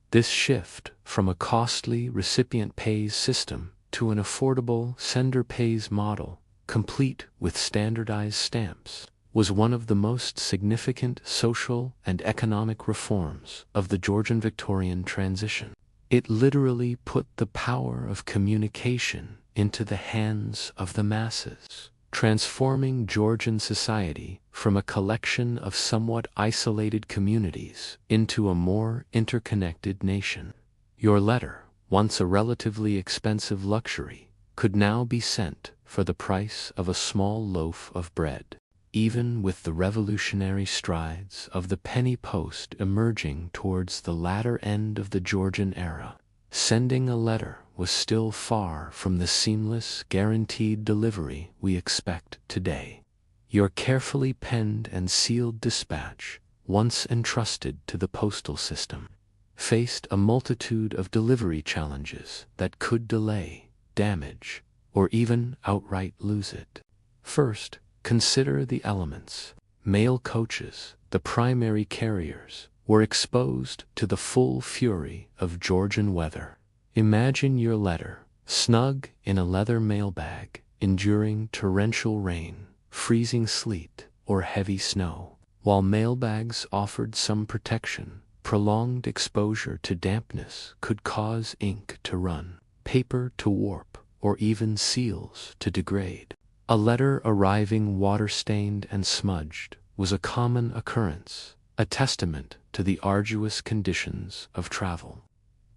This shift from a costly recipient pays system to an affordable sender pays model, complete with standardized stamps, was one of the most significant social and economic reforms of the Georgian Victorian transition. It literally put the power of communication into the hands of the masses, transforming Georgian society from a collection of somewhat isolated communities into a more interconnected nation. Your letter, once a relatively expensive luxury, could now be sent for the price of a small loaf of bread. Even with the revolutionary strides of the penny post emerging towards the latter end of the Georgian era, sending a letter was still far from the seamless, guaranteed delivery we expect today. Your carefully penned and sealed dispatch, once entrusted to the postal system, faced a multitude of delivery challenges that could delay, damage, or even outright lose it. First, consider the elements. Mail coaches, the primary carriers, were exposed to the full fury of Georgian weather. Imagine your letter, snug in a leather mailbag, enduring torrential rain, freezing sleet, or heavy snow. While mailbags offered some protection, prolonged exposure to dampness could cause ink to run, paper to warp, or even seals to degrade. A letter arriving water-stained and smudged was a common occurrence, a testament to the arduous conditions of travel.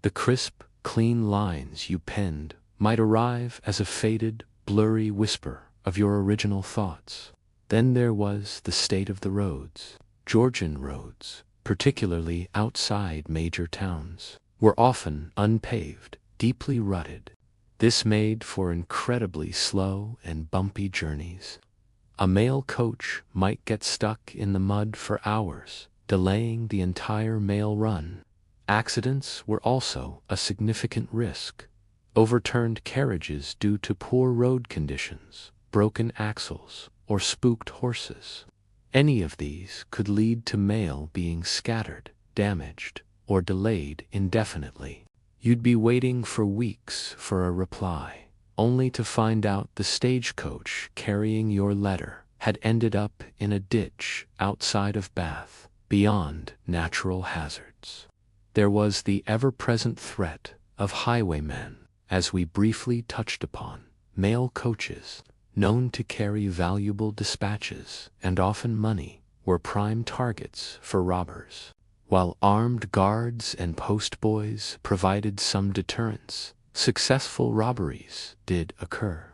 The crisp, clean lines you penned might arrive as a faded, blurry whisper of your original thoughts. Then there was the state of the roads. Georgian roads, particularly outside major towns, were often unpaved, deeply rutted. This made for incredibly slow and bumpy journeys. A mail coach might get stuck in the mud for hours, delaying the entire mail run. Accidents were also a significant risk. Overturned carriages due to poor road conditions, broken axles, or spooked horses. Any of these could lead to mail being scattered, damaged, or delayed indefinitely. You'd be waiting for weeks for a reply, only to find out the stagecoach carrying your letter had ended up in a ditch outside of Bath, beyond natural hazards. There was the ever-present threat of highwaymen, as we briefly touched upon. Mail coaches, known to carry valuable dispatches and often money, were prime targets for robbers. While armed guards and postboys provided some deterrence, successful robberies did occur.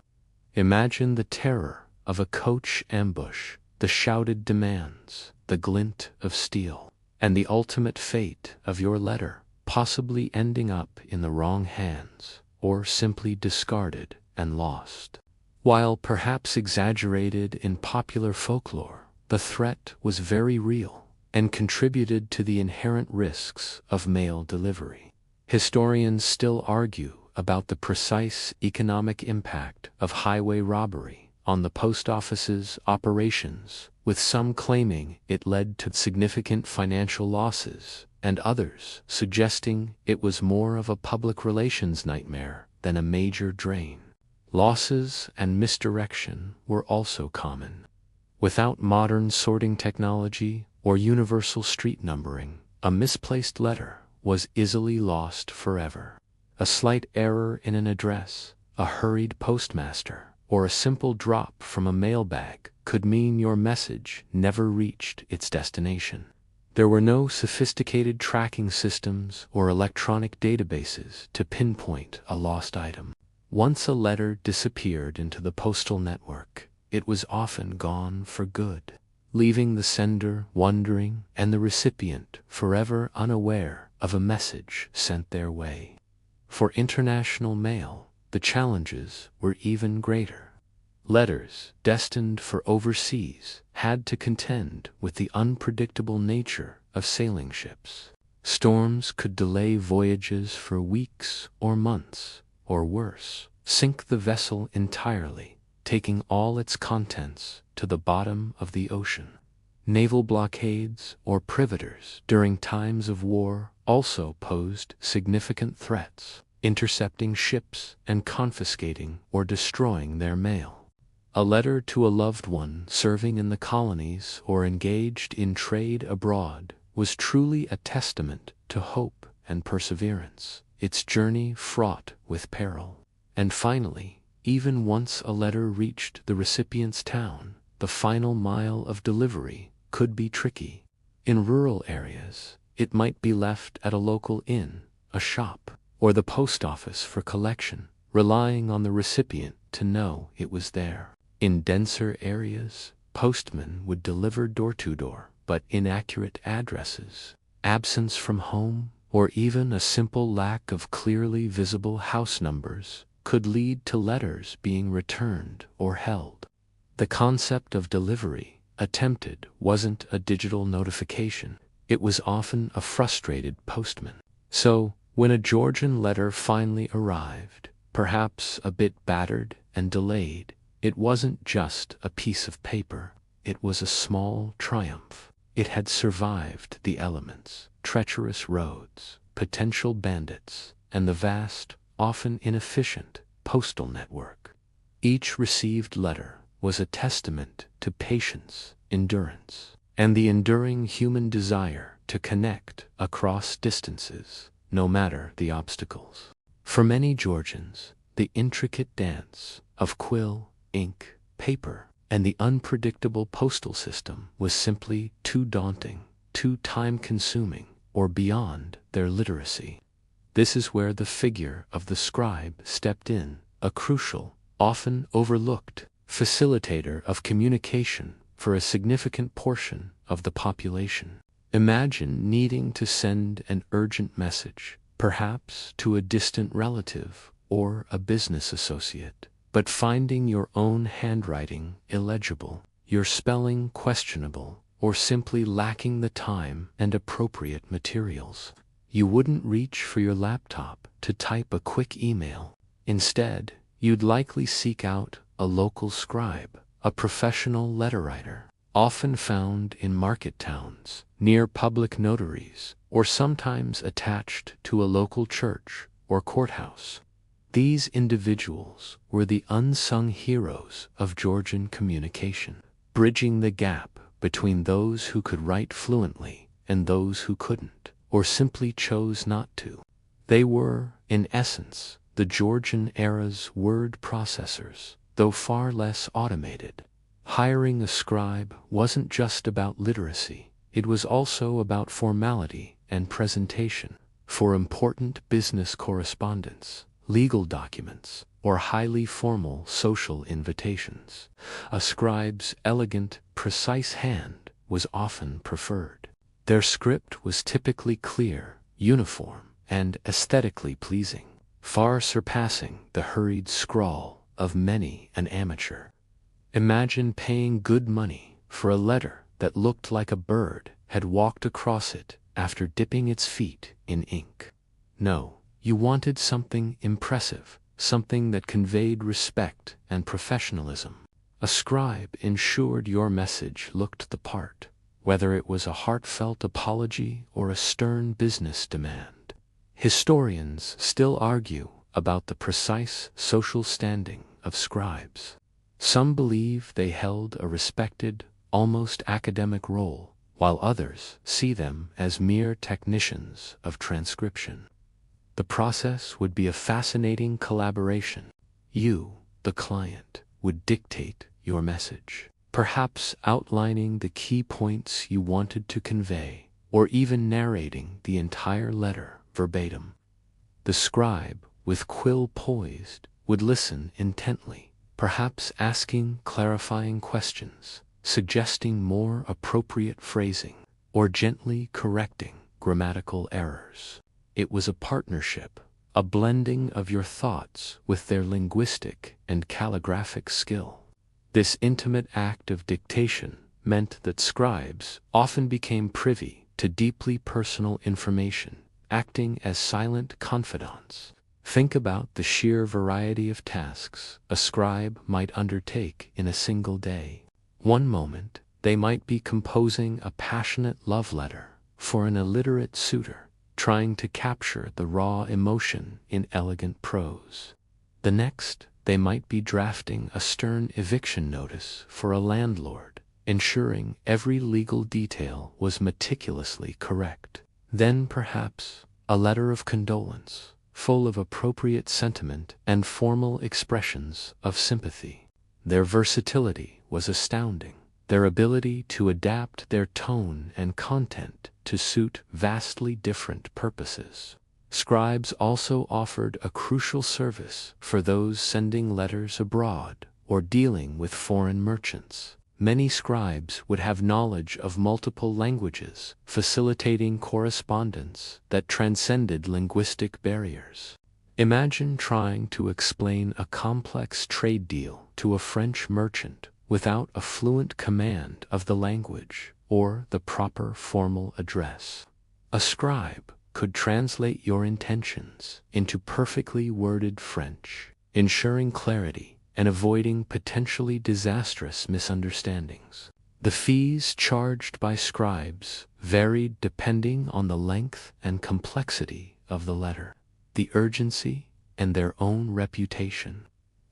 Imagine the terror of a coach ambush, the shouted demands, the glint of steel, and the ultimate fate of your letter, possibly ending up in the wrong hands, or simply discarded and lost. While perhaps exaggerated in popular folklore, the threat was very real and contributed to the inherent risks of mail delivery. Historians still argue about the precise economic impact of highway robbery on the post office's operations, with some claiming it led to significant financial losses, and others suggesting it was more of a public relations nightmare than a major drain. Losses and misdirection were also common. Without modern sorting technology or universal street numbering, a misplaced letter was easily lost forever. A slight error in an address, a hurried postmaster, or a simple drop from a mailbag could mean your message never reached its destination. There were no sophisticated tracking systems or electronic databases to pinpoint a lost item. Once a letter disappeared into the postal network, it was often gone for good, leaving the sender wondering and the recipient forever unaware of a message sent their way. For international mail, the challenges were even greater. Letters destined for overseas had to contend with the unpredictable nature of sailing ships. Storms could delay voyages for weeks or months, or worse, sink the vessel entirely, taking all its contents to the bottom of the ocean. Naval blockades or privateers during times of war also posed significant threats, intercepting ships and confiscating or destroying their mail. A letter to a loved one serving in the colonies or engaged in trade abroad was truly a testament to hope and perseverance, its journey fraught with peril. And finally, even once a letter reached the recipient's town, the final mile of delivery could be tricky. In rural areas, it might be left at a local inn, a shop, or the post office for collection, relying on the recipient to know it was there. In denser areas, postmen would deliver door to door, but inaccurate addresses, absence from home, or even a simple lack of clearly visible house numbers could lead to letters being returned or held. The concept of delivery attempted wasn't a digital notification, it was often a frustrated postman. So, when a Georgian letter finally arrived, perhaps a bit battered and delayed, it wasn't just a piece of paper, it was a small triumph. It had survived the elements, treacherous roads, potential bandits, and the vast, often inefficient, postal network. Each received letter was a testament to patience, endurance, and the enduring human desire to connect across distances, no matter the obstacles. For many Georgians, the intricate dance of quill, ink, paper, and the unpredictable postal system was simply too daunting, too time-consuming, or beyond their literacy. This is where the figure of the scribe stepped in, a crucial, often overlooked, facilitator of communication for a significant portion of the population. Imagine needing to send an urgent message, perhaps to a distant relative or a business associate, but finding your own handwriting illegible, your spelling questionable, or simply lacking the time and appropriate materials. You wouldn't reach for your laptop to type a quick email. Instead, you'd likely seek out a local scribe, a professional letter writer, often found in market towns, near public notaries, or sometimes attached to a local church or courthouse. These individuals were the unsung heroes of Georgian communication, bridging the gap between those who could write fluently and those who couldn't, or simply chose not to. They were, in essence, the Georgian era's word processors, though far less automated. Hiring a scribe wasn't just about literacy, it was also about formality and presentation. For important business correspondence, legal documents, or highly formal social invitations, a scribe's elegant, precise hand was often preferred. Their script was typically clear, uniform, and aesthetically pleasing, far surpassing the hurried scrawl of many an amateur. Imagine paying good money for a letter that looked like a bird had walked across it after dipping its feet in ink. No, you wanted something impressive, something that conveyed respect and professionalism. A scribe ensured your message looked the part, whether it was a heartfelt apology or a stern business demand. Historians still argue about the precise social standing of scribes. Some believe they held a respected, almost academic role, while others see them as mere technicians of transcription. The process would be a fascinating collaboration. You, the client, would dictate your message, perhaps outlining the key points you wanted to convey, or even narrating the entire letter verbatim. The scribe, with quill poised, would listen intently, perhaps asking clarifying questions, suggesting more appropriate phrasing, or gently correcting grammatical errors. It was a partnership, a blending of your thoughts with their linguistic and calligraphic skill. This intimate act of dictation meant that scribes often became privy to deeply personal information, acting as silent confidants. Think about the sheer variety of tasks a scribe might undertake in a single day. One moment, they might be composing a passionate love letter for an illiterate suitor, trying to capture the raw emotion in elegant prose. The next, they might be drafting a stern eviction notice for a landlord, ensuring every legal detail was meticulously correct. Then perhaps a letter of condolence, full of appropriate sentiment and formal expressions of sympathy. Their versatility was astounding, their ability to adapt their tone and content to suit vastly different purposes. Scribes also offered a crucial service for those sending letters abroad or dealing with foreign merchants. Many scribes would have knowledge of multiple languages, facilitating correspondence that transcended linguistic barriers. Imagine trying to explain a complex trade deal to a French merchant without a fluent command of the language or the proper formal address. A scribe could translate your intentions into perfectly worded French, ensuring clarity and avoiding potentially disastrous misunderstandings. The fees charged by scribes varied depending on the length and complexity of the letter, the urgency, and their own reputation.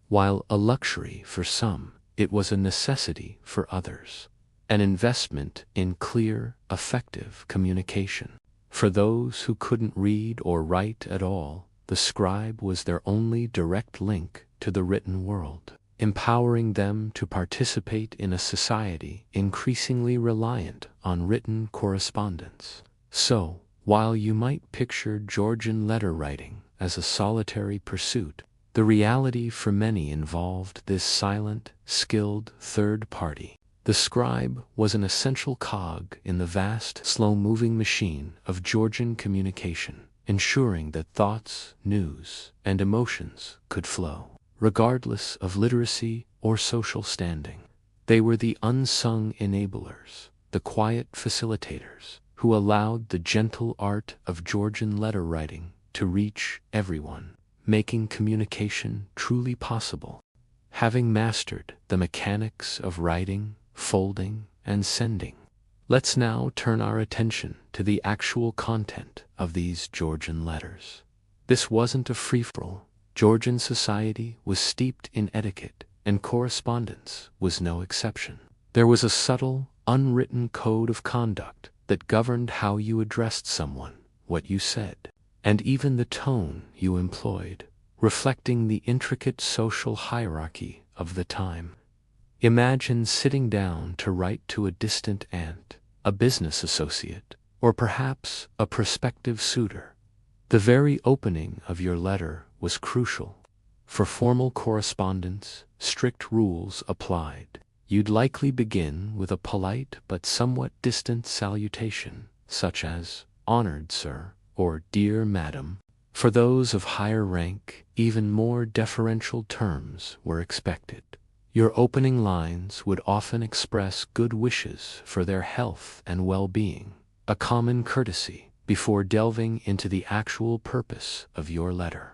While a luxury for some, it was a necessity for others, an investment in clear, effective communication. For those who couldn't read or write at all, the scribe was their only direct link to the written world, empowering them to participate in a society increasingly reliant on written correspondence. So, while you might picture Georgian letter writing as a solitary pursuit, The reality for many involved this silent, skilled third party. The scribe was an essential cog in the vast, slow-moving machine of Georgian communication, ensuring that thoughts, news, and emotions could flow, regardless of literacy or social standing. They were the unsung enablers, the quiet facilitators, who allowed the gentle art of Georgian letter writing to reach everyone, making communication truly possible. Having mastered the mechanics of writing, folding, and sending, let's now turn our attention to the actual content of these Georgian letters. This wasn't a free-for-all. Georgian society was steeped in etiquette, and correspondence was no exception. There was a subtle, unwritten code of conduct that governed how you addressed someone, what you said, and even the tone you employed, reflecting the intricate social hierarchy of the time. Imagine sitting down to write to a distant aunt, a business associate, or perhaps a prospective suitor. The very opening of your letter was crucial. For formal correspondence, strict rules applied. You'd likely begin with a polite but somewhat distant salutation, such as, "Honored sir," or "Dear madam." For those of higher rank, even more deferential terms were expected. Your opening lines would often express good wishes for their health and well-being, a common courtesy, before delving into the actual purpose of your letter.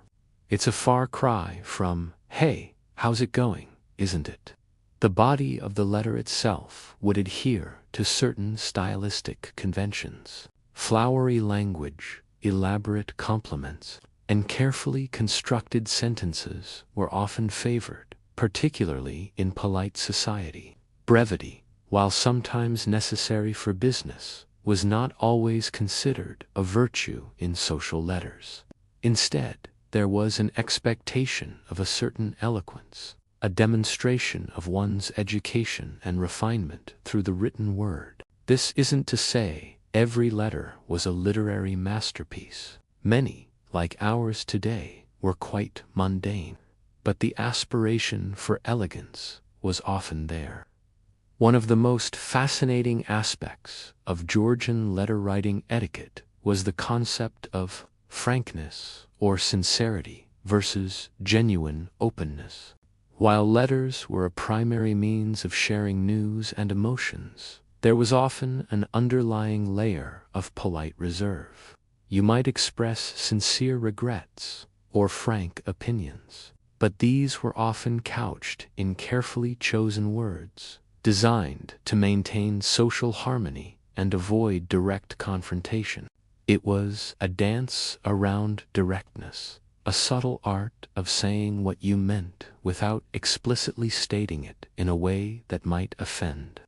It's a far cry from, "Hey, how's it going?" isn't it? The body of the letter itself would adhere to certain stylistic conventions. Flowery language, elaborate compliments, and carefully constructed sentences were often favored, particularly in polite society. Brevity, while sometimes necessary for business, was not always considered a virtue in social letters. Instead, there was an expectation of a certain eloquence, a demonstration of one's education and refinement through the written word. This isn't to say every letter was a literary masterpiece. Many, like ours today, were quite mundane, but the aspiration for elegance was often there. One of the most fascinating aspects of Georgian letter-writing etiquette was the concept of frankness or sincerity versus genuine openness. While letters were a primary means of sharing news and emotions, there was often an underlying layer of polite reserve. You might express sincere regrets or frank opinions, but these were often couched in carefully chosen words, designed to maintain social harmony and avoid direct confrontation. It was a dance around directness, a subtle art of saying what you meant without explicitly stating it in a way that might offend.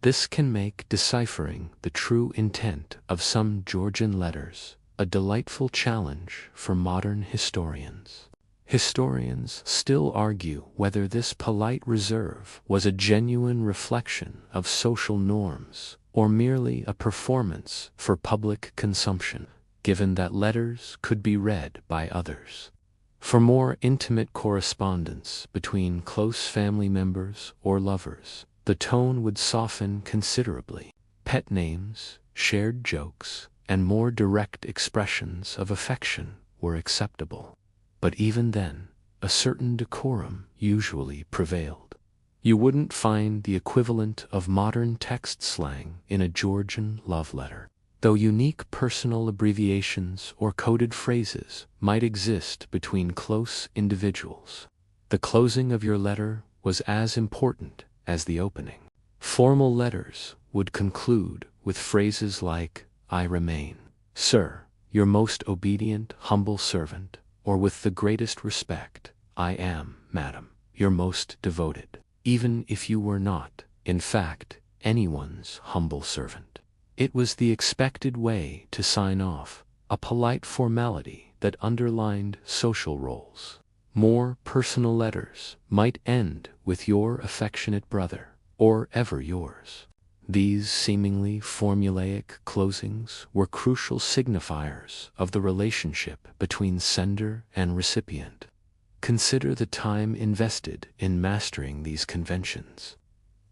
This can make deciphering the true intent of some Georgian letters a delightful challenge for modern historians. Historians still argue whether this polite reserve was a genuine reflection of social norms or merely a performance for public consumption, given that letters could be read by others. For more intimate correspondence between close family members or lovers, the tone would soften considerably. Pet names, shared jokes, and more direct expressions of affection were acceptable. But even then, a certain decorum usually prevailed. You wouldn't find the equivalent of modern text slang in a Georgian love letter, though unique personal abbreviations or coded phrases might exist between close individuals. The closing of your letter was as important as the opening. Formal letters would conclude with phrases like, "I remain, sir, your most obedient, humble servant," or with the greatest respect, "I am, madam, your most devoted," even if you were not, in fact, anyone's humble servant. It was the expected way to sign off, a polite formality that underlined social roles. More personal letters might end with "your affectionate brother," or "ever yours." These seemingly formulaic closings were crucial signifiers of the relationship between sender and recipient. Consider the time invested in mastering these conventions.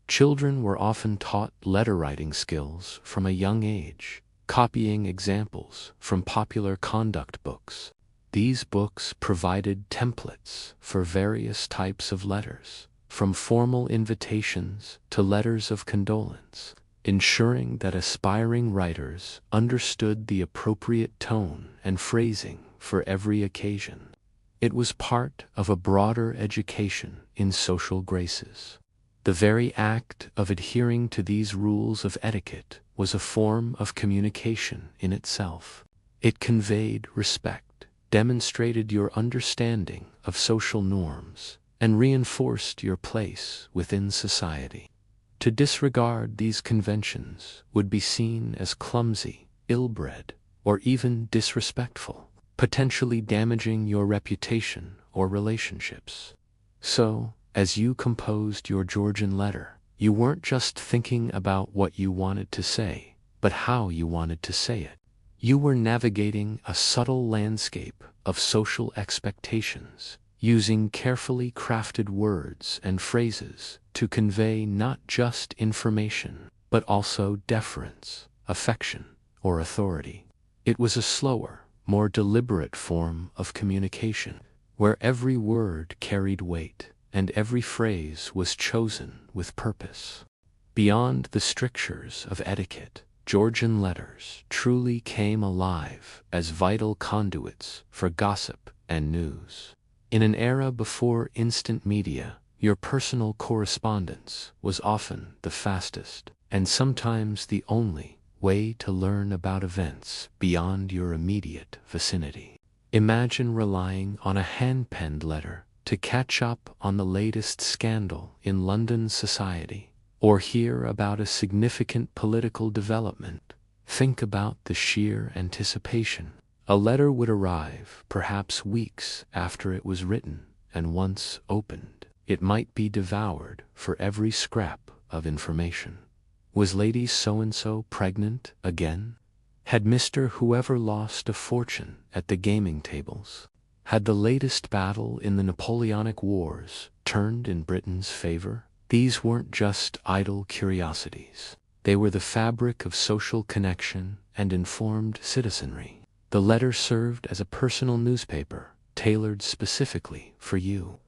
Children were often taught letter-writing skills from a young age, copying examples from popular conduct books. These books provided templates for various types of letters, from formal invitations to letters of condolence, ensuring that aspiring writers understood the appropriate tone and phrasing for every occasion. It was part of a broader education in social graces. The very act of adhering to these rules of etiquette was a form of communication in itself. It conveyed respect, demonstrated your understanding of social norms, and reinforced your place within society. To disregard these conventions would be seen as clumsy, ill-bred, or even disrespectful, potentially damaging your reputation or relationships. So, as you composed your Georgian letter, you weren't just thinking about what you wanted to say, but how you wanted to say it. You were navigating a subtle landscape of social expectations, using carefully crafted words and phrases to convey not just information, but also deference, affection, or authority. It was a slower, more deliberate form of communication, where every word carried weight and every phrase was chosen with purpose. Beyond the strictures of etiquette, Georgian letters truly came alive as vital conduits for gossip and news. In an era before instant media, your personal correspondence was often the fastest, and sometimes the only, way to learn about events beyond your immediate vicinity. Imagine relying on a hand-penned letter to catch up on the latest scandal in London society, or hear about a significant political development. Think about the sheer anticipation. A letter would arrive perhaps weeks after it was written, and once opened, it might be devoured for every scrap of information. Was Lady So-and-so pregnant again? Had Mr. Whoever lost a fortune at the gaming tables? Had the latest battle in the Napoleonic Wars turned in Britain's favor? These weren't just idle curiosities. They were the fabric of social connection and informed citizenry. The letter served as a personal newspaper, tailored specifically for you.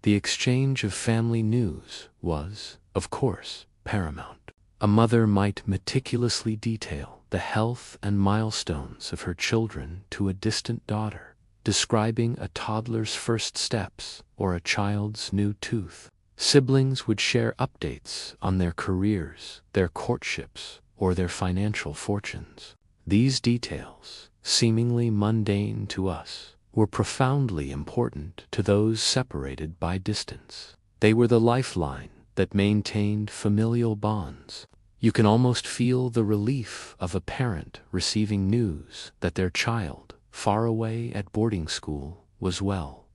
The exchange of family news was, of course, paramount. A mother might meticulously detail the health and milestones of her children to a distant daughter, describing a toddler's first steps or a child's new tooth. Siblings would share updates on their careers, their courtships, or their financial fortunes. These details, seemingly mundane to us, were profoundly important to those separated by distance. They were the lifeline that maintained familial bonds. You can almost feel the relief of a parent receiving news that their child, far away at boarding school, was well.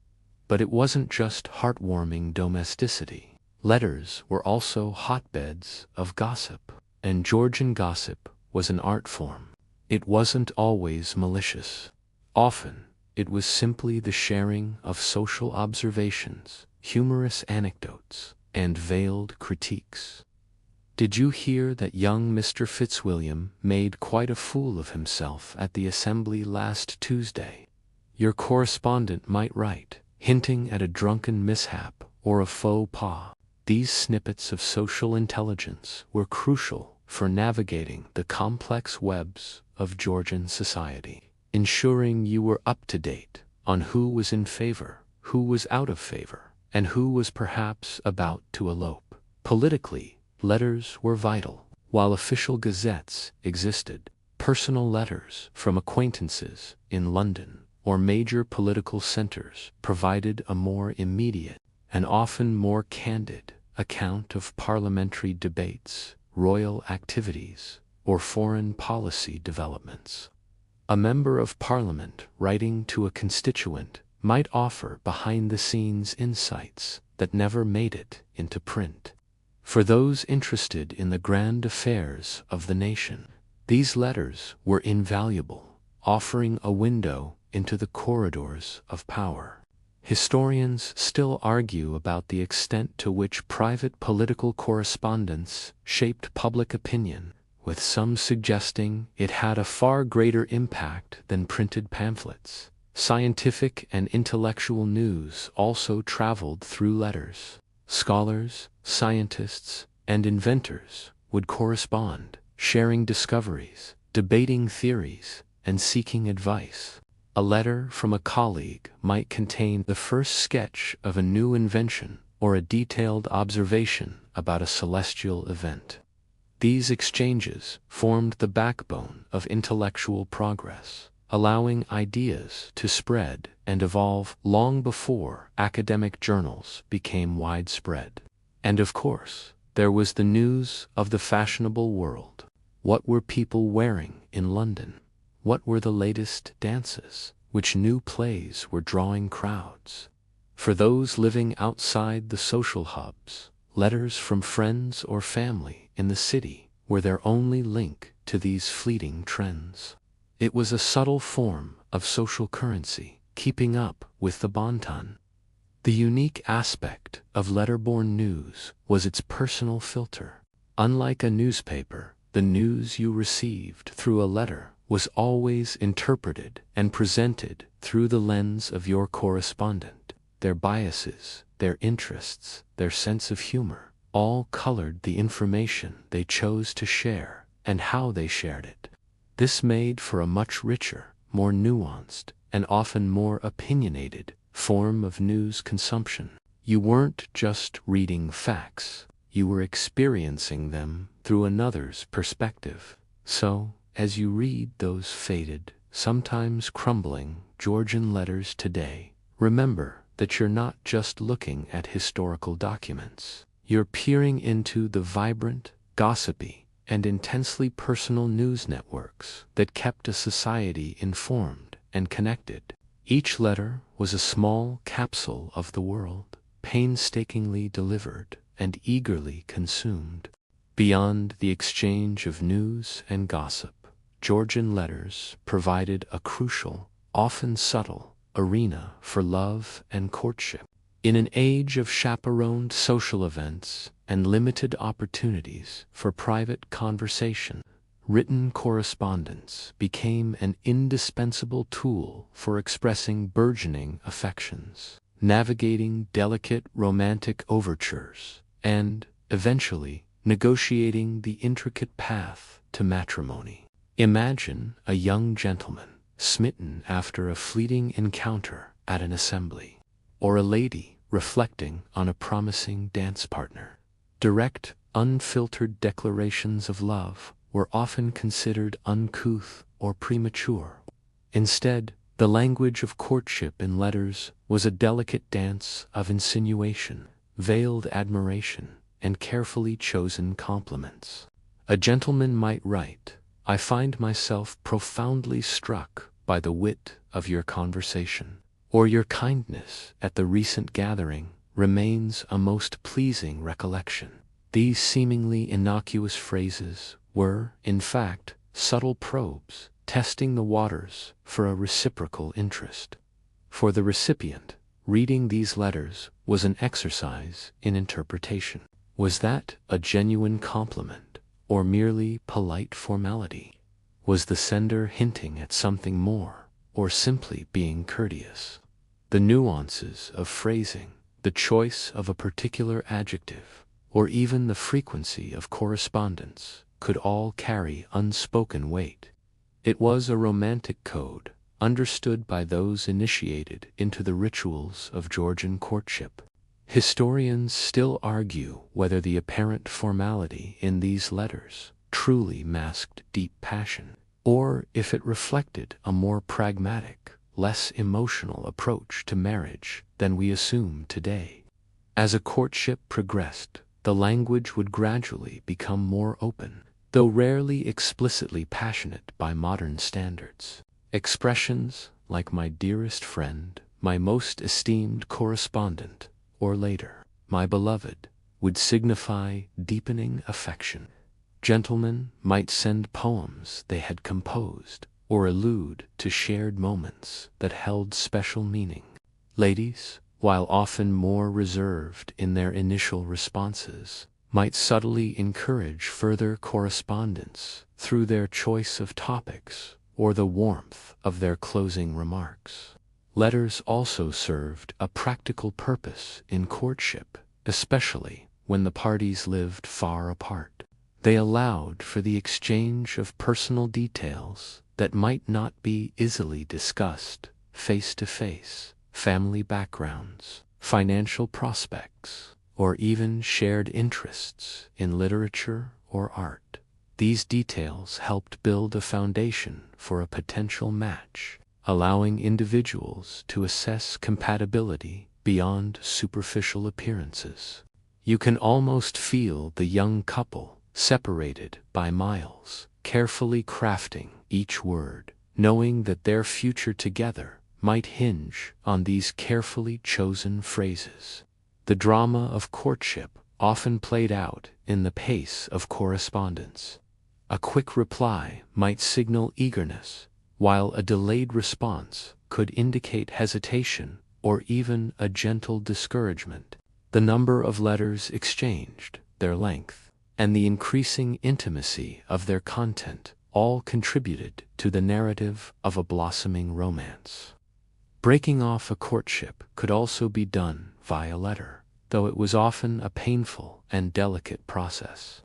But it wasn't just heartwarming domesticity. Letters were also hotbeds of gossip, and Georgian gossip was an art form. It wasn't always malicious. Often, it was simply the sharing of social observations, humorous anecdotes, and veiled critiques. Did you hear that young Mr. Fitzwilliam made quite a fool of himself at the assembly last Tuesday? Your correspondent might write, hinting at a drunken mishap or a faux pas. These snippets of social intelligence were crucial for navigating the complex webs of Georgian society, ensuring you were up to date on who was in favor, who was out of favor, and who was perhaps about to elope. Politically, letters were vital. While official gazettes existed, personal letters from acquaintances in London or major political centers provided a more immediate and often more candid account of parliamentary debates, royal activities, or foreign policy developments. A member of Parliament writing to a constituent might offer behind-the-scenes insights that never made it into print. For those interested in the grand affairs of the nation, these letters were invaluable, offering a window into the corridors of power. Historians still argue about the extent to which private political correspondence shaped public opinion, with some suggesting it had a far greater impact than printed pamphlets. Scientific and intellectual news also traveled through letters. Scholars, scientists, and inventors would correspond, sharing discoveries, debating theories, and seeking advice. A letter from a colleague might contain the first sketch of a new invention or a detailed observation about a celestial event. These exchanges formed the backbone of intellectual progress, allowing ideas to spread and evolve long before academic journals became widespread. And of course, there was the news of the fashionable world. What were people wearing in London? What were the latest dances? Which new plays were drawing crowds? For those living outside the social hubs, letters from friends or family in the city were their only link to these fleeting trends. It was a subtle form of social currency, keeping up with the bon ton. The unique aspect of letterborne news was its personal filter. Unlike a newspaper, the news you received through a letter was always interpreted and presented through the lens of your correspondent. Their biases, their interests, their sense of humor, all colored the information they chose to share and how they shared it. This made for a much richer, more nuanced, and often more opinionated form of news consumption. You weren't just reading facts, you were experiencing them through another's perspective. So, as you read those faded, sometimes crumbling Georgian letters today, remember that you're not just looking at historical documents. You're peering into the vibrant, gossipy, and intensely personal news networks that kept a society informed and connected. Each letter was a small capsule of the world, painstakingly delivered and eagerly consumed. Beyond the exchange of news and gossip, Georgian letters provided a crucial, often subtle, arena for love and courtship. In an age of chaperoned social events and limited opportunities for private conversation, written correspondence became an indispensable tool for expressing burgeoning affections, navigating delicate romantic overtures, and, eventually, negotiating the intricate path to matrimony. Imagine a young gentleman smitten after a fleeting encounter at an assembly, or a lady reflecting on a promising dance partner. Direct, unfiltered declarations of love were often considered uncouth or premature. Instead, the language of courtship in letters was a delicate dance of insinuation, veiled admiration, and carefully chosen compliments. A gentleman might write, "I find myself profoundly struck by the wit of your conversation," or "Your kindness at the recent gathering remains a most pleasing recollection." These seemingly innocuous phrases were, in fact, subtle probes, testing the waters for a reciprocal interest. For the recipient, reading these letters was an exercise in interpretation. Was that a genuine compliment, or merely polite formality? Was the sender hinting at something more, or simply being courteous? The nuances of phrasing, the choice of a particular adjective, or even the frequency of correspondence could all carry unspoken weight. It was a romantic code, understood by those initiated into the rituals of Georgian courtship. Historians still argue whether the apparent formality in these letters truly masked deep passion, or if it reflected a more pragmatic, less emotional approach to marriage than we assume today. As a courtship progressed, the language would gradually become more open, though rarely explicitly passionate by modern standards. Expressions like "my dearest friend," "my most esteemed correspondent," or later, "my beloved," would signify deepening affection. Gentlemen might send poems they had composed, or allude to shared moments that held special meaning. Ladies, while often more reserved in their initial responses, might subtly encourage further correspondence through their choice of topics or the warmth of their closing remarks. Letters also served a practical purpose in courtship, especially when the parties lived far apart. They allowed for the exchange of personal details that might not be easily discussed face to face, family backgrounds, financial prospects, or even shared interests in literature or art. These details helped build a foundation for a potential match, allowing individuals to assess compatibility beyond superficial appearances. You can almost feel the young couple, separated by miles, carefully crafting each word, knowing that their future together might hinge on these carefully chosen phrases. The drama of courtship often played out in the pace of correspondence. A quick reply might signal eagerness, while a delayed response could indicate hesitation or even a gentle discouragement. The number of letters exchanged, their length, and the increasing intimacy of their content all contributed to the narrative of a blossoming romance. Breaking off a courtship could also be done via letter, though it was often a painful and delicate process,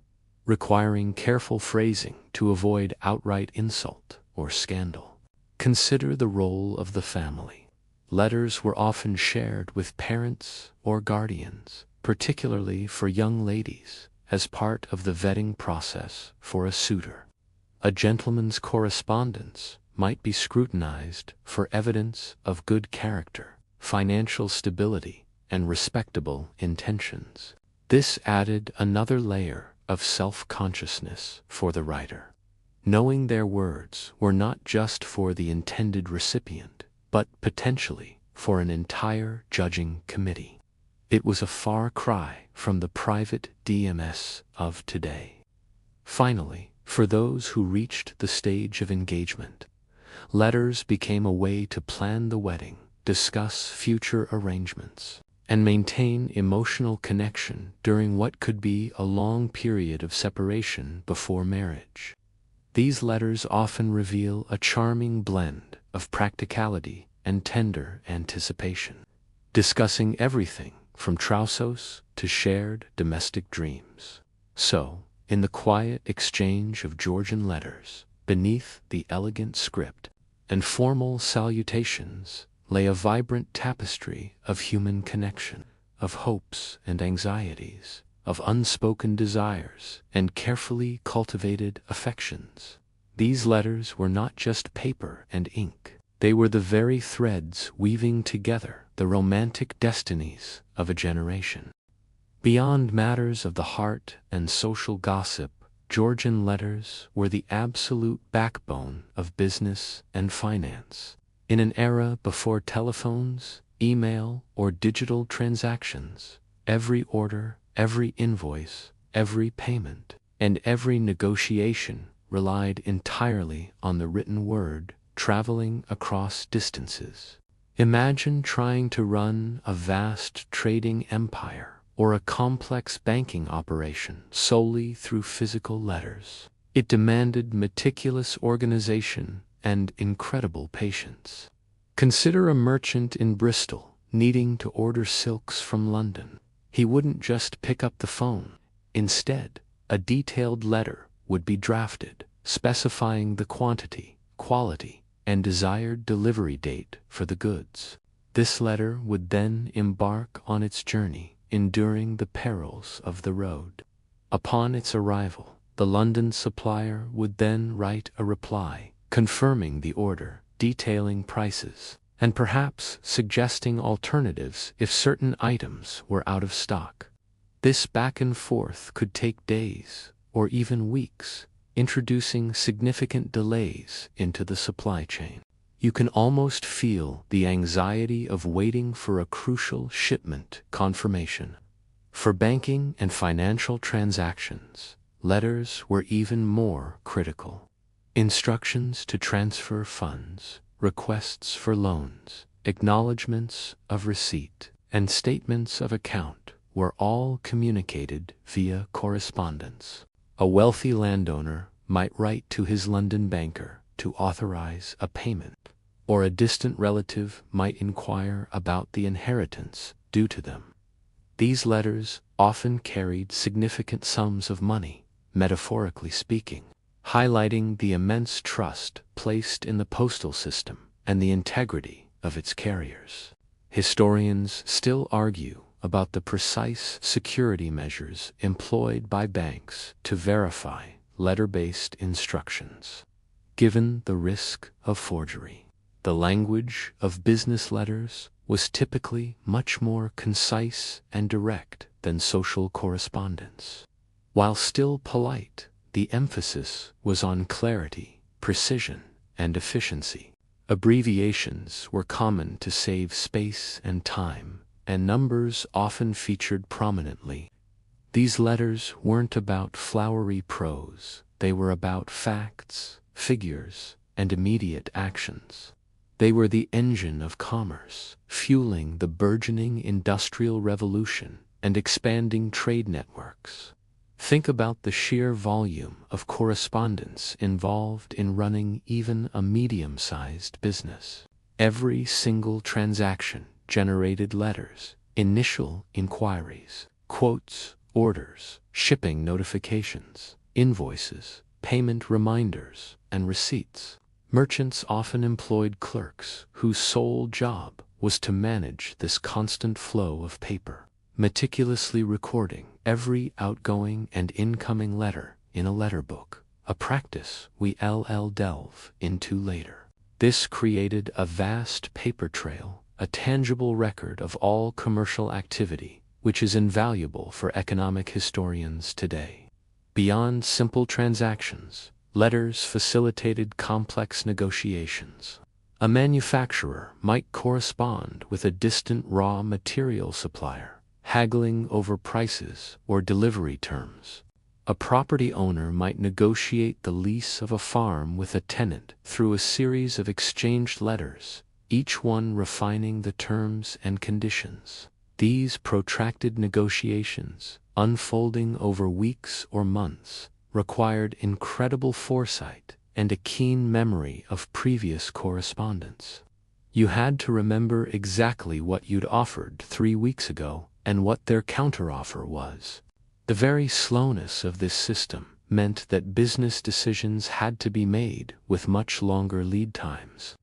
requiring careful phrasing to avoid outright insult or scandal. Consider the role of the family. Letters were often shared with parents or guardians, particularly for young ladies, as part of the vetting process for a suitor. A gentleman's correspondence might be scrutinized for evidence of good character, financial stability, and respectable intentions. This added another layer of self-consciousness for the writer, knowing their words were not just for the intended recipient, but potentially for an entire judging committee. It was a far cry from the private DMS of today. Finally, for those who reached the stage of engagement, letters became a way to plan the wedding, discuss future arrangements, and maintain emotional connection during what could be a long period of separation before marriage. These letters often reveal a charming blend of practicality and tender anticipation, discussing everything from trousseaux to shared domestic dreams. So, in the quiet exchange of Georgian letters, beneath the elegant script and formal salutations, lay a vibrant tapestry of human connection, of hopes and anxieties, of unspoken desires and carefully cultivated affections. These letters were not just paper and ink. They were the very threads weaving together the romantic destinies of a generation. Beyond matters of the heart and social gossip, Georgian letters were the absolute backbone of business and finance. In an era before telephones, email, or digital transactions, every order, every invoice, every payment, and every negotiation relied entirely on the written word traveling across distances. Imagine trying to run a vast trading empire or a complex banking operation solely through physical letters. It demanded meticulous organization and incredible patience. Consider a merchant in Bristol needing to order silks from London. He wouldn't just pick up the phone. Instead, a detailed letter would be drafted, specifying the quantity, quality, and desired delivery date for the goods. This letter would then embark on its journey, enduring the perils of the road. Upon its arrival, the London supplier would then write a reply, confirming the order, detailing prices, and perhaps suggesting alternatives if certain items were out of stock. This back and forth could take days or even weeks, introducing significant delays into the supply chain. You can almost feel the anxiety of waiting for a crucial shipment confirmation. For banking and financial transactions, letters were even more critical. Instructions to transfer funds, requests for loans, acknowledgments of receipt, and statements of account were all communicated via correspondence. A wealthy landowner might write to his London banker to authorize a payment, or a distant relative might inquire about the inheritance due to them. These letters often carried significant sums of money, metaphorically speaking, highlighting the immense trust placed in the postal system and the integrity of its carriers. Historians still argue about the precise security measures employed by banks to verify letter-based instructions. Given the risk of forgery, the language of business letters was typically much more concise and direct than social correspondence. While still polite, the emphasis was on clarity, precision, and efficiency. Abbreviations were common to save space and time, and numbers often featured prominently. These letters weren't about flowery prose, they were about facts, figures, and immediate actions. They were the engine of commerce, fueling the burgeoning industrial revolution and expanding trade networks. Think about the sheer volume of correspondence involved in running even a medium-sized business. Every single transaction generated letters, initial inquiries, quotes, orders, shipping notifications, invoices, payment reminders, and receipts. Merchants often employed clerks whose sole job was to manage this constant flow of paper, meticulously recording every outgoing and incoming letter in a letter book, a practice we'll delve into later. This created a vast paper trail, a tangible record of all commercial activity, which is invaluable for economic historians today. Beyond simple transactions, letters facilitated complex negotiations. A manufacturer might correspond with a distant raw material supplier, haggling over prices or delivery terms. A property owner might negotiate the lease of a farm with a tenant through a series of exchanged letters, each one refining the terms and conditions. These protracted negotiations, unfolding over weeks or months, required incredible foresight and a keen memory of previous correspondence. You had to remember exactly what you'd offered 3 weeks ago and what their counteroffer was. The very slowness of this system meant that business decisions had to be made with much longer lead times.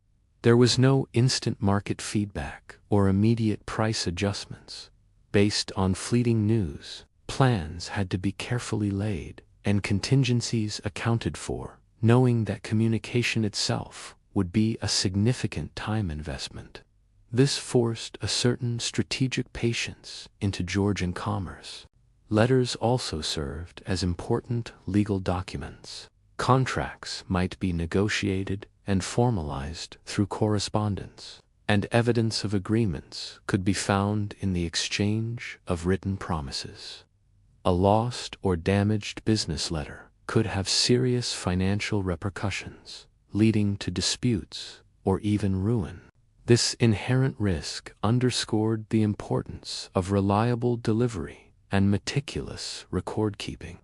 There was no instant market feedback or immediate price adjustments. Based on fleeting news, plans had to be carefully laid and contingencies accounted for, knowing that communication itself would be a significant time investment. This forced a certain strategic patience into Georgian commerce. Letters also served as important legal documents. Contracts might be negotiated and formalized through correspondence, and evidence of agreements could be found in the exchange of written promises. A lost or damaged business letter could have serious financial repercussions, leading to disputes or even ruin. This inherent risk underscored the importance of reliable delivery and meticulous record-keeping.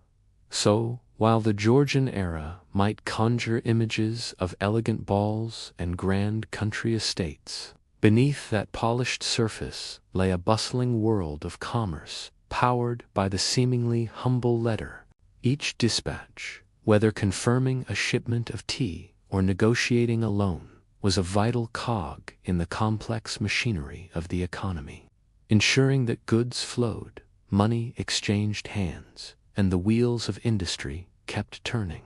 So, while the Georgian era might conjure images of elegant balls and grand country estates, beneath that polished surface lay a bustling world of commerce, powered by the seemingly humble letter. Each dispatch, whether confirming a shipment of tea or negotiating a loan, was a vital cog in the complex machinery of the economy, ensuring that goods flowed, money exchanged hands, and the wheels of industry kept turning.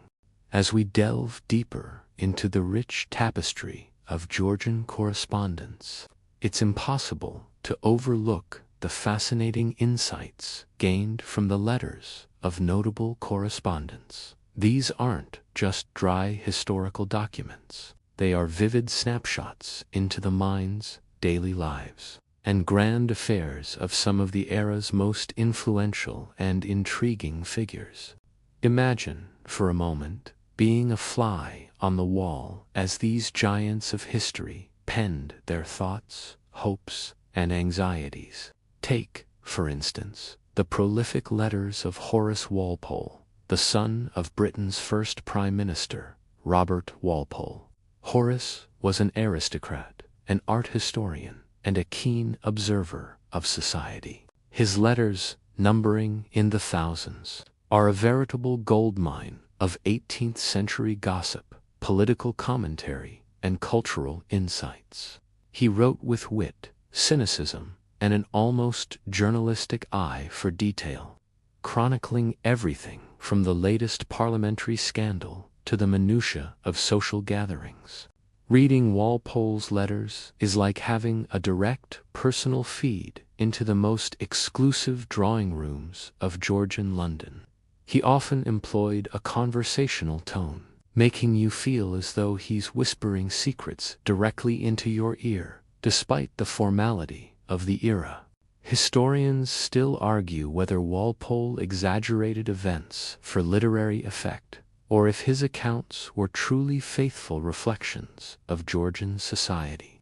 As we delve deeper into the rich tapestry of Georgian correspondence, it's impossible to overlook the fascinating insights gained from the letters of notable correspondents. These aren't just dry historical documents. They are vivid snapshots into the mind's daily lives and grand affairs of some of the era's most influential and intriguing figures. Imagine, for a moment, being a fly on the wall as these giants of history penned their thoughts, hopes, and anxieties. Take, for instance, the prolific letters of Horace Walpole, the son of Britain's first Prime Minister, Robert Walpole. Horace was an aristocrat, an art historian, and a keen observer of society. His letters, numbering in the thousands, are a veritable goldmine of 18th-century gossip, political commentary, and cultural insights. He wrote with wit, cynicism, and an almost journalistic eye for detail, chronicling everything from the latest parliamentary scandal to the minutiae of social gatherings. Reading Walpole's letters is like having a direct personal feed into the most exclusive drawing rooms of Georgian London. He often employed a conversational tone, making you feel as though he's whispering secrets directly into your ear, despite the formality of the era. Historians still argue whether Walpole exaggerated events for literary effect, or if his accounts were truly faithful reflections of Georgian society.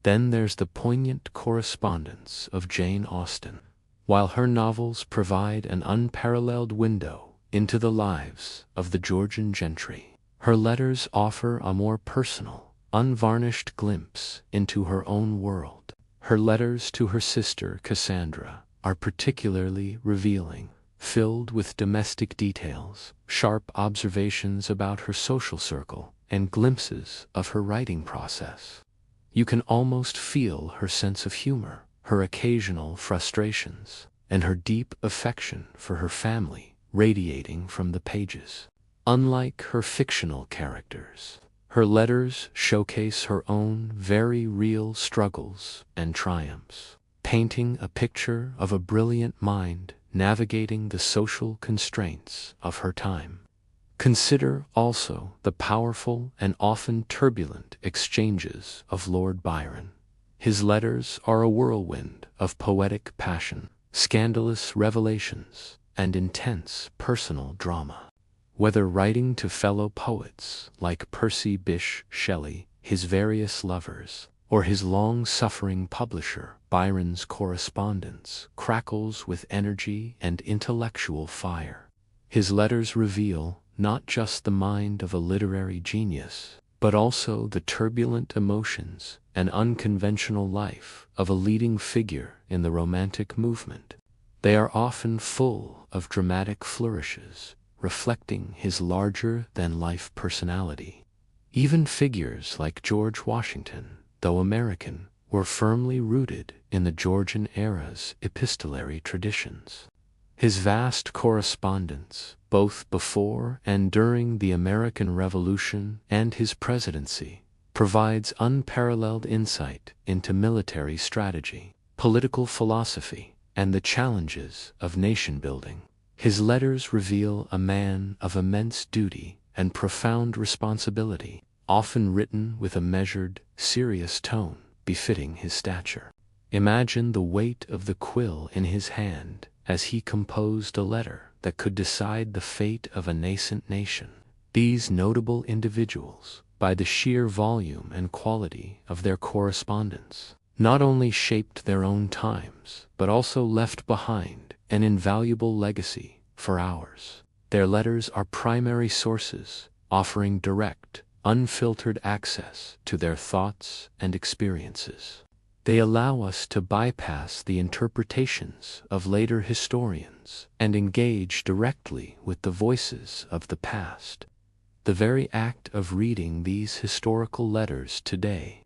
Then there's the poignant correspondence of Jane Austen. While her novels provide an unparalleled window into the lives of the Georgian gentry, her letters offer a more personal, unvarnished glimpse into her own world. Her letters to her sister Cassandra are particularly revealing, filled with domestic details, sharp observations about her social circle, and glimpses of her writing process. You can almost feel her sense of humor, her occasional frustrations, and her deep affection for her family radiating from the pages. Unlike her fictional characters, her letters showcase her own very real struggles and triumphs, painting a picture of a brilliant mind navigating the social constraints of her time. Consider also the powerful and often turbulent exchanges of Lord Byron. His letters are a whirlwind of poetic passion, scandalous revelations, and intense personal drama. Whether writing to fellow poets like Percy Bysshe Shelley, his various lovers, or his long-suffering publisher, Byron's correspondence crackles with energy and intellectual fire. His letters reveal not just the mind of a literary genius, but also the turbulent emotions and unconventional life of a leading figure in the Romantic movement. They are often full of dramatic flourishes, reflecting his larger-than-life personality. Even figures like George Washington, though American, were firmly rooted in the Georgian era's epistolary traditions. His vast correspondence, both before and during the American Revolution and his presidency, provides unparalleled insight into military strategy, political philosophy, and the challenges of nation-building. His letters reveal a man of immense duty and profound responsibility, often written with a measured, serious tone befitting his stature. Imagine the weight of the quill in his hand as he composed a letter that could decide the fate of a nascent nation. These notable individuals, by the sheer volume and quality of their correspondence, not only shaped their own times, but also left behind an invaluable legacy for ours. Their letters are primary sources, offering direct, unfiltered access to their thoughts and experiences. They allow us to bypass the interpretations of later historians and engage directly with the voices of the past. The very act of reading these historical letters today,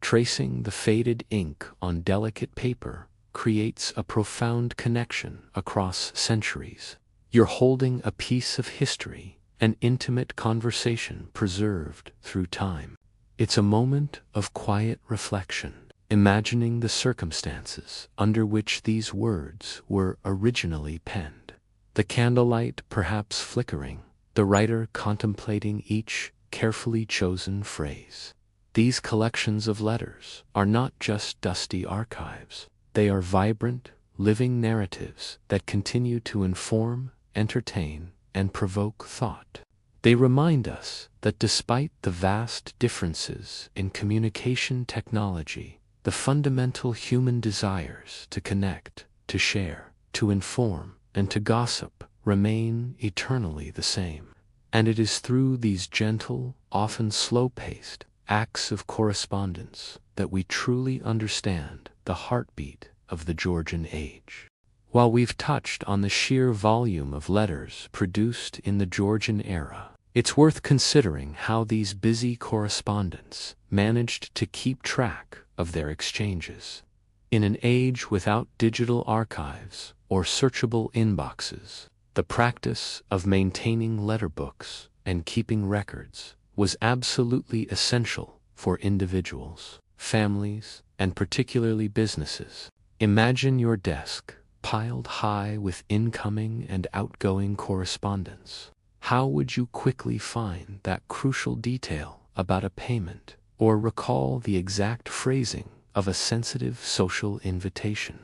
tracing the faded ink on delicate paper, creates a profound connection across centuries. You're holding a piece of history, an intimate conversation preserved through time. It's a moment of quiet reflection, imagining the circumstances under which these words were originally penned. The candlelight perhaps flickering, the writer contemplating each carefully chosen phrase. These collections of letters are not just dusty archives. They are vibrant, living narratives that continue to inform, entertain, and provoke thought. They remind us that despite the vast differences in communication technology, the fundamental human desires to connect, to share, to inform, and to gossip remain eternally the same. And it is through these gentle, often slow-paced acts of correspondence that we truly understand the heartbeat of the Georgian age. While we've touched on the sheer volume of letters produced in the Georgian era, it's worth considering how these busy correspondents managed to keep track of their exchanges. In an age without digital archives or searchable inboxes, the practice of maintaining letter books and keeping records was absolutely essential for individuals, families, and particularly businesses. Imagine your desk piled high with incoming and outgoing correspondence. How would you quickly find that crucial detail about a payment or recall the exact phrasing of a sensitive social invitation?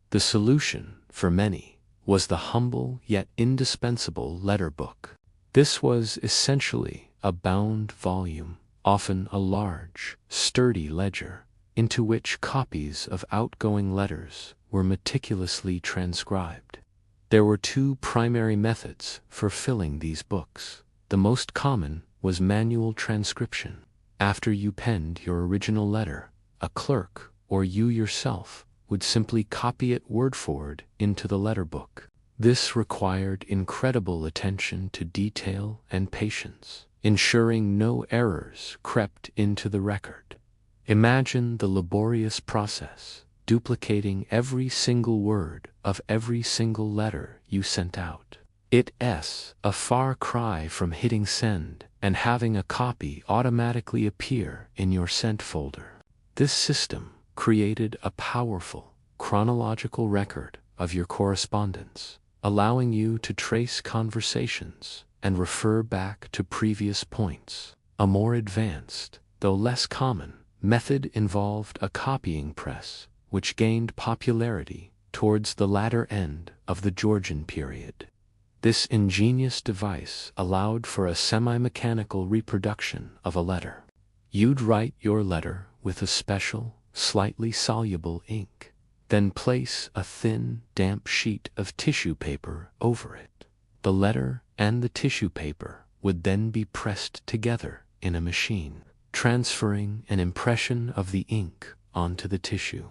The solution, for many, was the humble yet indispensable letter book. This was essentially a bound volume, often a large, sturdy ledger, into which copies of outgoing letters were meticulously transcribed. There were two primary methods for filling these books. The most common was manual transcription. After you penned your original letter, a clerk, or you yourself, would simply copy it word for word into the letter book. This required incredible attention to detail and patience, ensuring no errors crept into the record. Imagine the laborious process, duplicating every single word of every single letter you sent out. It's a far cry from hitting send and having a copy automatically appear in your sent folder. This system created a powerful, chronological record of your correspondence, allowing you to trace conversations and refer back to previous points. A more advanced, though less common, method involved a copying press, which gained popularity towards the latter end of the Georgian period. This ingenious device allowed for a semi-mechanical reproduction of a letter. You'd write your letter with a special, slightly soluble ink, then place a thin, damp sheet of tissue paper over it. The letter and the tissue paper would then be pressed together in a machine, transferring an impression of the ink onto the tissue.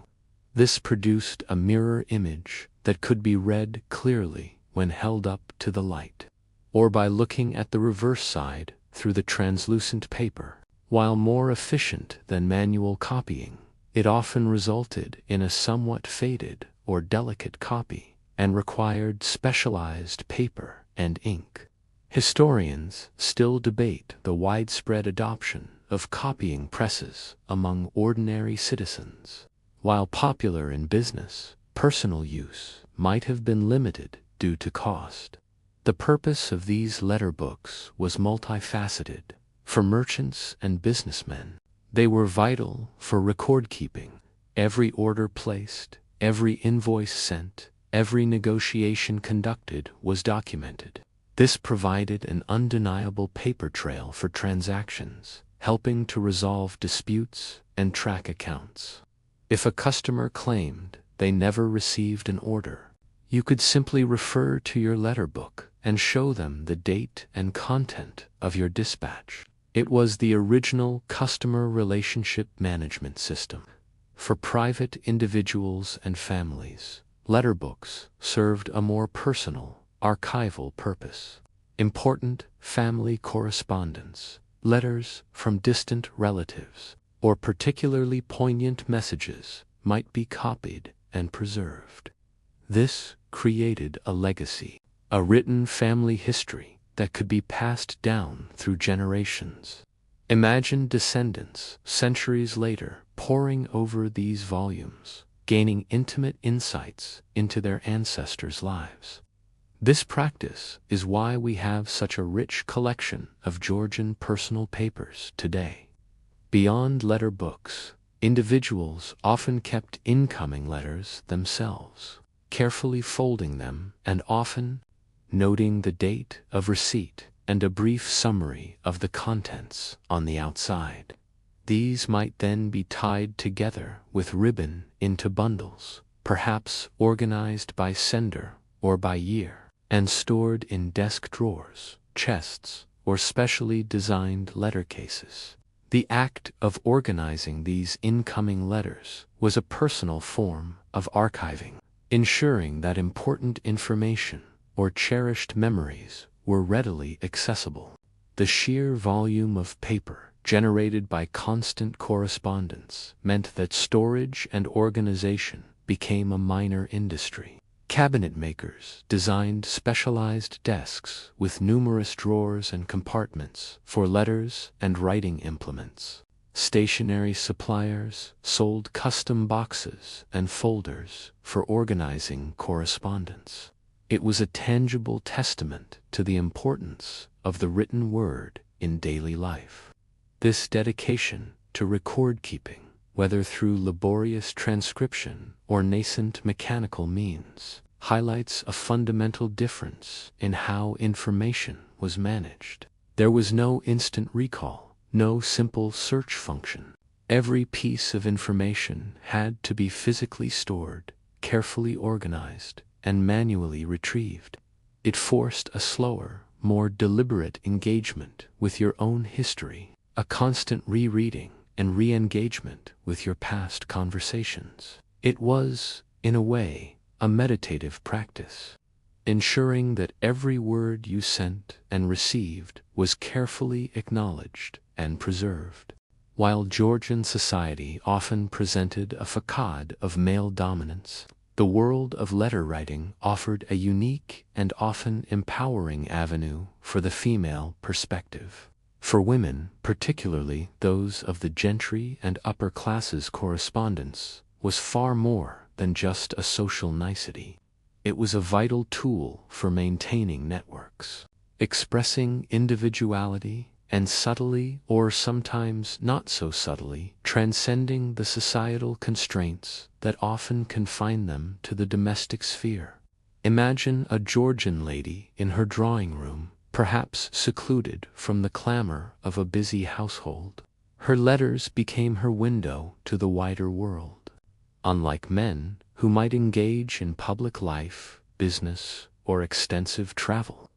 This produced a mirror image that could be read clearly when held up to the light, or by looking at the reverse side through the translucent paper. While more efficient than manual copying, it often resulted in a somewhat faded or delicate copy and required specialized paper and ink. Historians still debate the widespread adoption of copying presses among ordinary citizens. While popular in business, personal use might have been limited due to cost. The purpose of these letter books was multifaceted. For merchants and businessmen, they were vital for record-keeping. Every order placed, every invoice sent, every negotiation conducted was documented. This provided an undeniable paper trail for transactions, helping to resolve disputes and track accounts. If a customer claimed they never received an order, you could simply refer to your letter book and show them the date and content of your dispatch. It was the original customer relationship management system. For private individuals and families, letter books served a more personal, archival purpose. Important family correspondence, letters from distant relatives, or particularly poignant messages might be copied and preserved. This created a legacy, a written family history that could be passed down through generations. Imagine descendants, centuries later, poring over these volumes, gaining intimate insights into their ancestors' lives. This practice is why we have such a rich collection of Georgian personal papers today. Beyond letter books, individuals often kept incoming letters themselves, carefully folding them and often noting the date of receipt and a brief summary of the contents on the outside. These might then be tied together with ribbon into bundles, perhaps organized by sender or by year, and stored in desk drawers, chests, or specially designed letter cases. The act of organizing these incoming letters was a personal form of archiving, ensuring that important information or cherished memories were readily accessible. The sheer volume of paper generated by constant correspondence meant that storage and organization became a minor industry. Cabinet makers designed specialized desks with numerous drawers and compartments for letters and writing implements. Stationery suppliers sold custom boxes and folders for organizing correspondence. It was a tangible testament to the importance of the written word in daily life. This dedication to record keeping, whether through laborious transcription or nascent mechanical means, highlights a fundamental difference in how information was managed. There was no instant recall, no simple search function. Every piece of information had to be physically stored, carefully organized, and manually retrieved. It forced a slower, more deliberate engagement with your own history, a constant rereading and re-engagement with your past conversations. It was, in a way, a meditative practice, ensuring that every word you sent and received was carefully acknowledged and preserved. While Georgian society often presented a facade of male dominance, the world of letter writing offered a unique and often empowering avenue for the female perspective. For women, particularly those of the gentry and upper classes, correspondence was far more than just a social nicety. It was a vital tool for maintaining networks, expressing individuality, and subtly, or sometimes not so subtly, transcending the societal constraints that often confine them to the domestic sphere. Imagine a Georgian lady in her drawing room, perhaps secluded from the clamor of a busy household. Her letters became her window to the wider world. Unlike men, who might engage in public life, business, or extensive travel,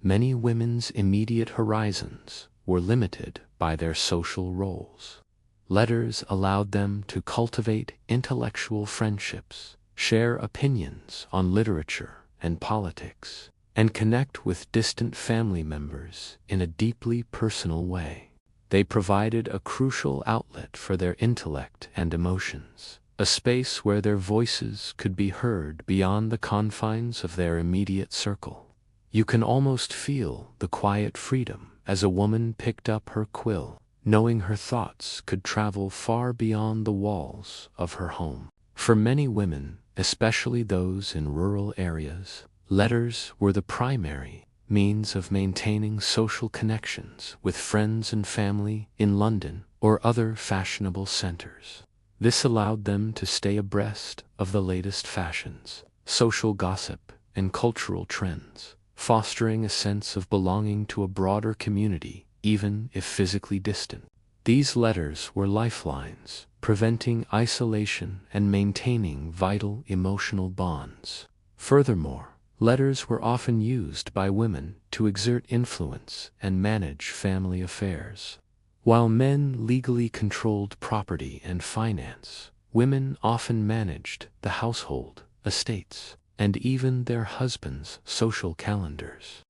many women's immediate horizons were limited by their social roles. Letters allowed them to cultivate intellectual friendships, share opinions on literature and politics, and connect with distant family members in a deeply personal way. They provided a crucial outlet for their intellect and emotions, a space where their voices could be heard beyond the confines of their immediate circle. You can almost feel the quiet freedom as a woman picked up her quill, knowing her thoughts could travel far beyond the walls of her home. For many women, especially those in rural areas, letters were the primary means of maintaining social connections with friends and family in London or other fashionable centers. This allowed them to stay abreast of the latest fashions, social gossip, and cultural trends, fostering a sense of belonging to a broader community, even if physically distant. These letters were lifelines, preventing isolation and maintaining vital emotional bonds. Furthermore, letters were often used by women to exert influence and manage family affairs. While men legally controlled property and finance, women often managed the household, estates, and even their husbands' social calendars.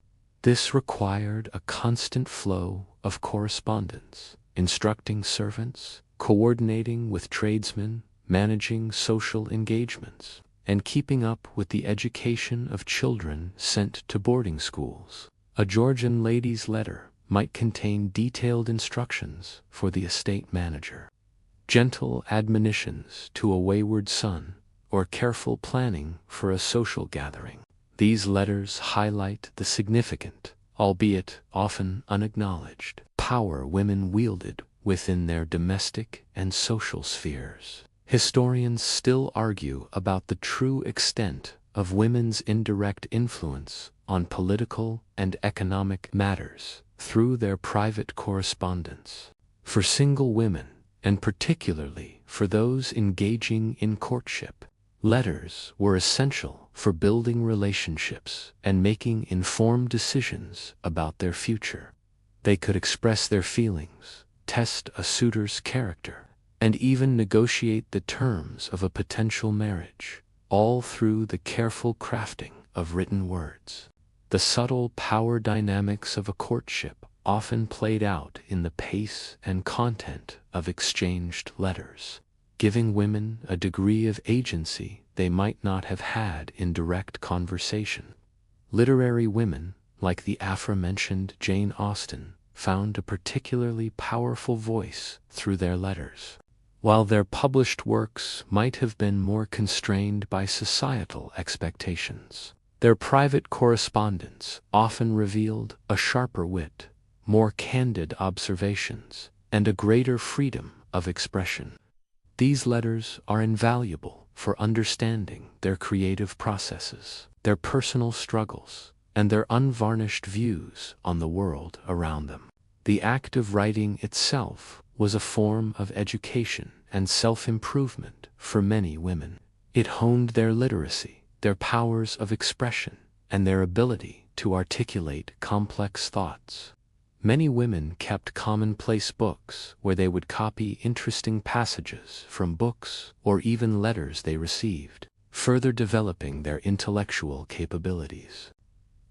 This required a constant flow of correspondence, instructing servants, coordinating with tradesmen, managing social engagements, and keeping up with the education of children sent to boarding schools. A Georgian lady's letter might contain detailed instructions for the estate manager, gentle admonitions to a wayward son, or careful planning for a social gathering. These letters highlight the significant, albeit often unacknowledged, power women wielded within their domestic and social spheres. Historians still argue about the true extent of women's indirect influence on political and economic matters through their private correspondence. For single women, and particularly for those engaging in courtship, letters were essential for building relationships and making informed decisions about their future. They could express their feelings, test a suitor's character, and even negotiate the terms of a potential marriage, all through the careful crafting of written words. The subtle power dynamics of a courtship often played out in the pace and content of exchanged letters, giving women a degree of agency they might not have had in direct conversation. Literary women, like the aforementioned Jane Austen, found a particularly powerful voice through their letters. While their published works might have been more constrained by societal expectations, their private correspondence often revealed a sharper wit, more candid observations, and a greater freedom of expression. These letters are invaluable for understanding their creative processes, their personal struggles, and their unvarnished views on the world around them. The act of writing itself was a form of education and self-improvement for many women. It honed their literacy, their powers of expression, and their ability to articulate complex thoughts. Many women kept commonplace books where they would copy interesting passages from books or even letters they received, further developing their intellectual capabilities.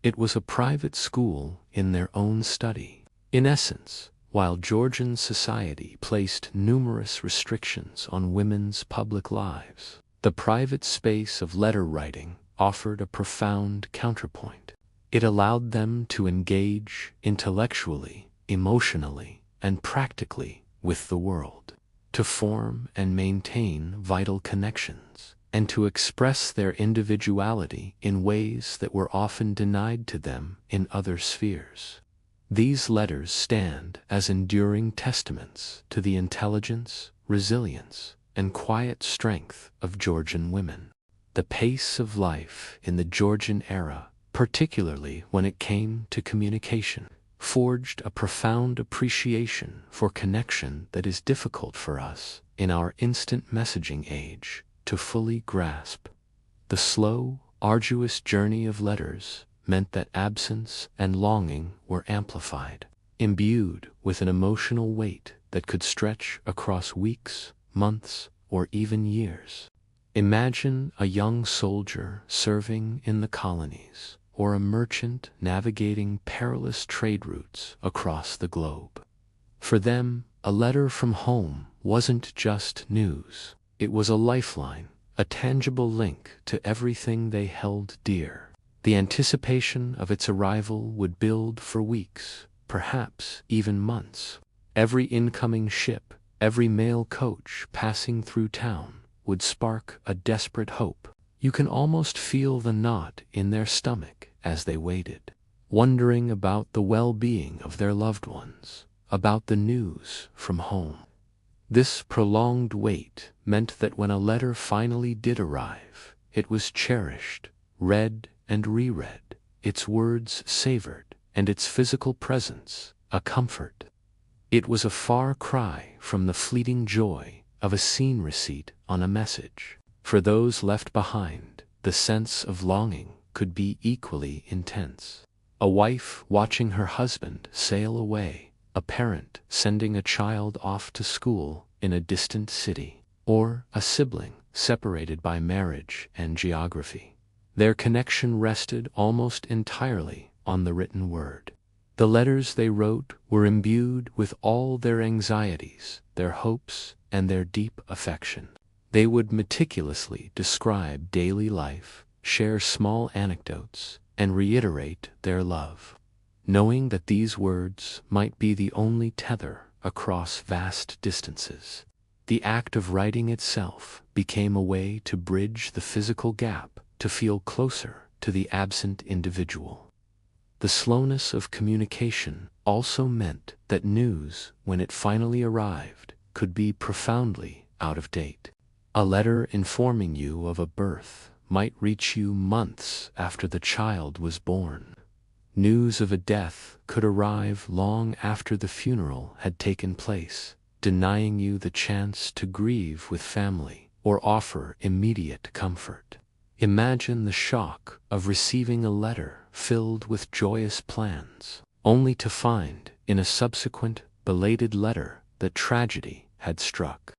It was a private school in their own study. In essence, while Georgian society placed numerous restrictions on women's public lives, the private space of letter writing offered a profound counterpoint. It allowed them to engage intellectually, emotionally, and practically with the world, to form and maintain vital connections, and to express their individuality in ways that were often denied to them in other spheres. These letters stand as enduring testaments to the intelligence, resilience, and quiet strength of Georgian women. The pace of life in the Georgian era, particularly when it came to communication, forged a profound appreciation for connection that is difficult for us, in our instant messaging age, to fully grasp. The slow, arduous journey of letters meant that absence and longing were amplified, imbued with an emotional weight that could stretch across weeks, months, or even years. Imagine a young soldier serving in the colonies, or a merchant navigating perilous trade routes across the globe. For them, a letter from home wasn't just news. It was a lifeline, a tangible link to everything they held dear. The anticipation of its arrival would build for weeks, perhaps even months. Every incoming ship, every mail coach passing through town would spark a desperate hope. You can almost feel the knot in their stomach as they waited, wondering about the well-being of their loved ones, about the news from home. This prolonged wait meant that when a letter finally did arrive, it was cherished, read and reread, its words savored, and its physical presence a comfort. It was a far cry from the fleeting joy of a scene receipt on a message. For those left behind, the sense of longing could be equally intense. A wife watching her husband sail away, a parent sending a child off to school in a distant city, or a sibling separated by marriage and geography. Their connection rested almost entirely on the written word. The letters they wrote were imbued with all their anxieties, their hopes, and their deep affection. They would meticulously describe daily life, share small anecdotes, and reiterate their love, knowing that these words might be the only tether across vast distances. The act of writing itself became a way to bridge the physical gap, to feel closer to the absent individual. The slowness of communication also meant that news, when it finally arrived, could be profoundly out of date. A letter informing you of a birth might reach you months after the child was born. News of a death could arrive long after the funeral had taken place, denying you the chance to grieve with family or offer immediate comfort. Imagine the shock of receiving a letter filled with joyous plans, only to find, in a subsequent, belated letter, that tragedy had struck.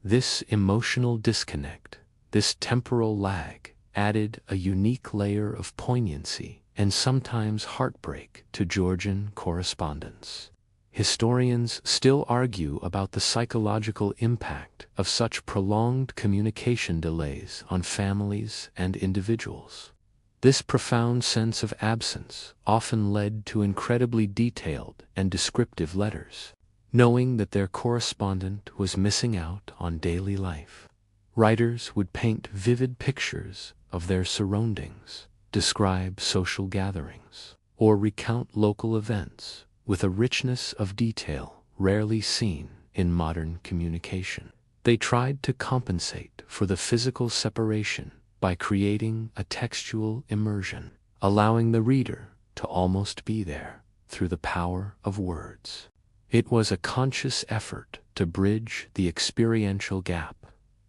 This emotional disconnect, this temporal lag, added a unique layer of poignancy and sometimes heartbreak to Georgian correspondence. Historians still argue about the psychological impact of such prolonged communication delays on families and individuals. This profound sense of absence often led to incredibly detailed and descriptive letters, knowing that their correspondent was missing out on daily life. Writers would paint vivid pictures of their surroundings, describe social gatherings, or recount local events with a richness of detail rarely seen in modern communication. They tried to compensate for the physical separation by creating a textual immersion, allowing the reader to almost be there through the power of words. It was a conscious effort to bridge the experiential gap.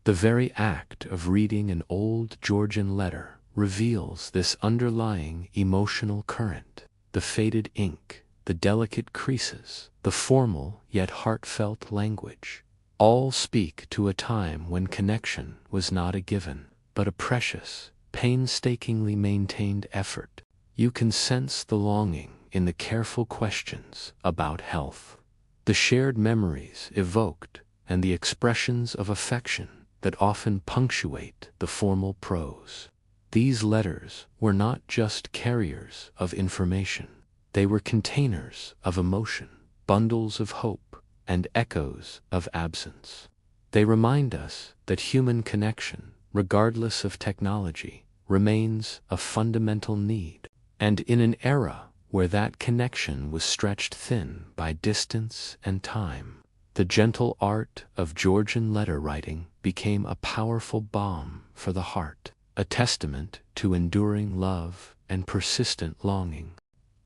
The very act of reading an old Georgian letter reveals this underlying emotional current. The faded ink, the delicate creases, the formal yet heartfelt language, all speak to a time when connection was not a given, but a precious, painstakingly maintained effort. You can sense the longing in the careful questions about health, the shared memories evoked, and the expressions of affection that often punctuate the formal prose. These letters were not just carriers of information. They were containers of emotion, bundles of hope, and echoes of absence. They remind us that human connection, regardless of technology, remains a fundamental need. And in an era where that connection was stretched thin by distance and time, the gentle art of Georgian letter writing became a powerful balm for the heart, a testament to enduring love and persistent longing.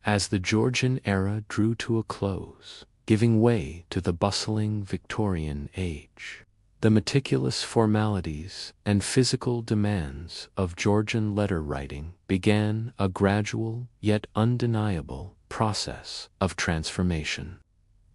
As the Georgian era drew to a close, giving way to the bustling Victorian age, the meticulous formalities and physical demands of Georgian letter writing began a gradual yet undeniable process of transformation.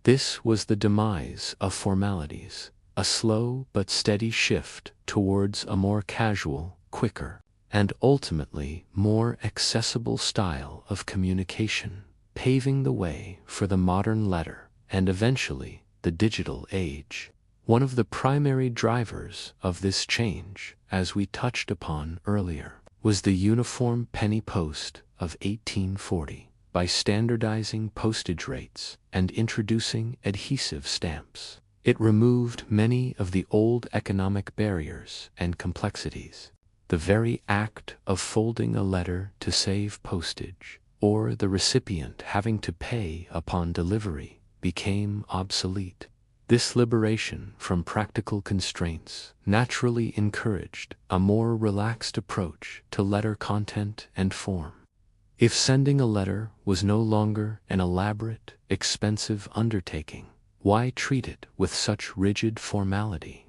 This was the demise of formalities, a slow but steady shift towards a more casual, quicker, and ultimately more accessible style of communication, paving the way for the modern letter and eventually the digital age. One of the primary drivers of this change, as we touched upon earlier, was the uniform penny post of 1840. By standardizing postage rates and introducing adhesive stamps, it removed many of the old economic barriers and complexities. The very act of folding a letter to save postage, or the recipient having to pay upon delivery, became obsolete. This liberation from practical constraints naturally encouraged a more relaxed approach to letter content and form. If sending a letter was no longer an elaborate, expensive undertaking, why treat it with such rigid formality?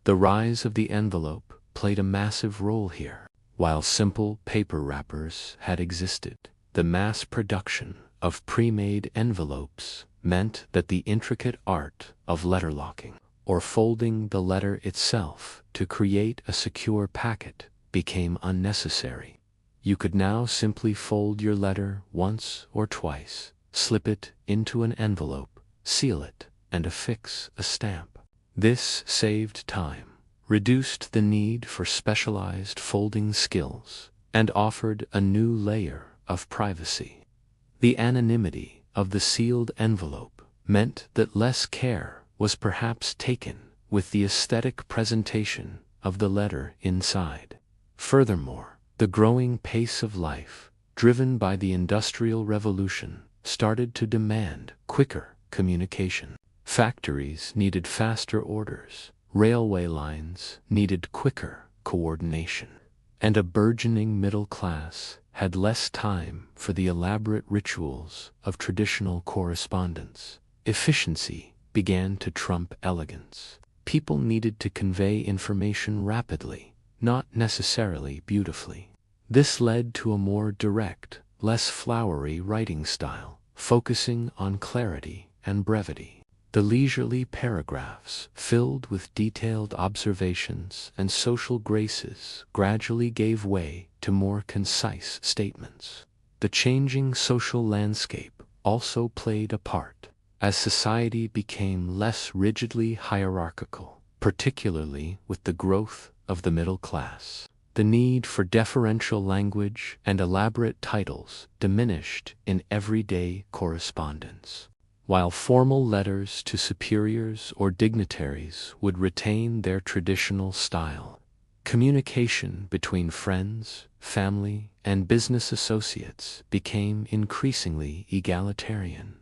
The rise of the envelope played a massive role here. While simple paper wrappers had existed, the mass production of pre-made envelopes meant that the intricate art of letter locking, or folding the letter itself to create a secure packet, became unnecessary. You could now simply fold your letter once or twice, slip it into an envelope, seal it, and affix a stamp. This saved time, reduced the need for specialized folding skills, and offered a new layer of privacy. The anonymity of the sealed envelope meant that less care was perhaps taken with the aesthetic presentation of the letter inside. Furthermore, the growing pace of life, driven by the Industrial Revolution, started to demand quicker communication. Factories needed faster orders, railway lines needed quicker coordination, and a burgeoning middle class had less time for the elaborate rituals of traditional correspondence. Efficiency began to trump elegance. People needed to convey information rapidly, not necessarily beautifully. This led to a more direct, less flowery writing style, focusing on clarity and brevity. The leisurely paragraphs, filled with detailed observations and social graces, gradually gave way to more concise statements. The changing social landscape also played a part, as society became less rigidly hierarchical, particularly with the growth of the middle class. The need for deferential language and elaborate titles diminished in everyday correspondence. While formal letters to superiors or dignitaries would retain their traditional style, communication between friends, family, and business associates became increasingly egalitarian.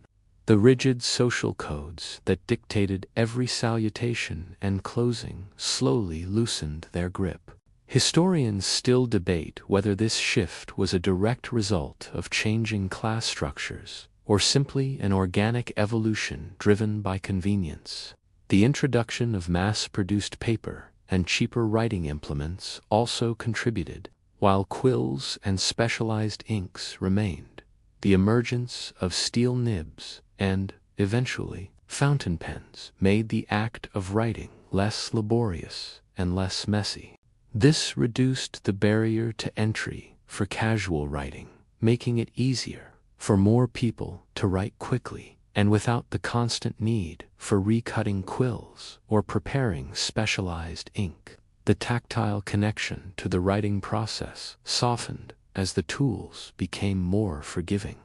The rigid social codes that dictated every salutation and closing slowly loosened their grip. Historians still debate whether this shift was a direct result of changing class structures or simply an organic evolution driven by convenience. The introduction of mass-produced paper and cheaper writing implements also contributed, while quills and specialized inks remained. The emergence of steel nibs and, eventually, fountain pens made the act of writing less laborious and less messy. This reduced the barrier to entry for casual writing, making it easier for more people to write quickly and without the constant need for recutting quills or preparing specialized ink. The tactile connection to the writing process softened as the tools became more forgiving.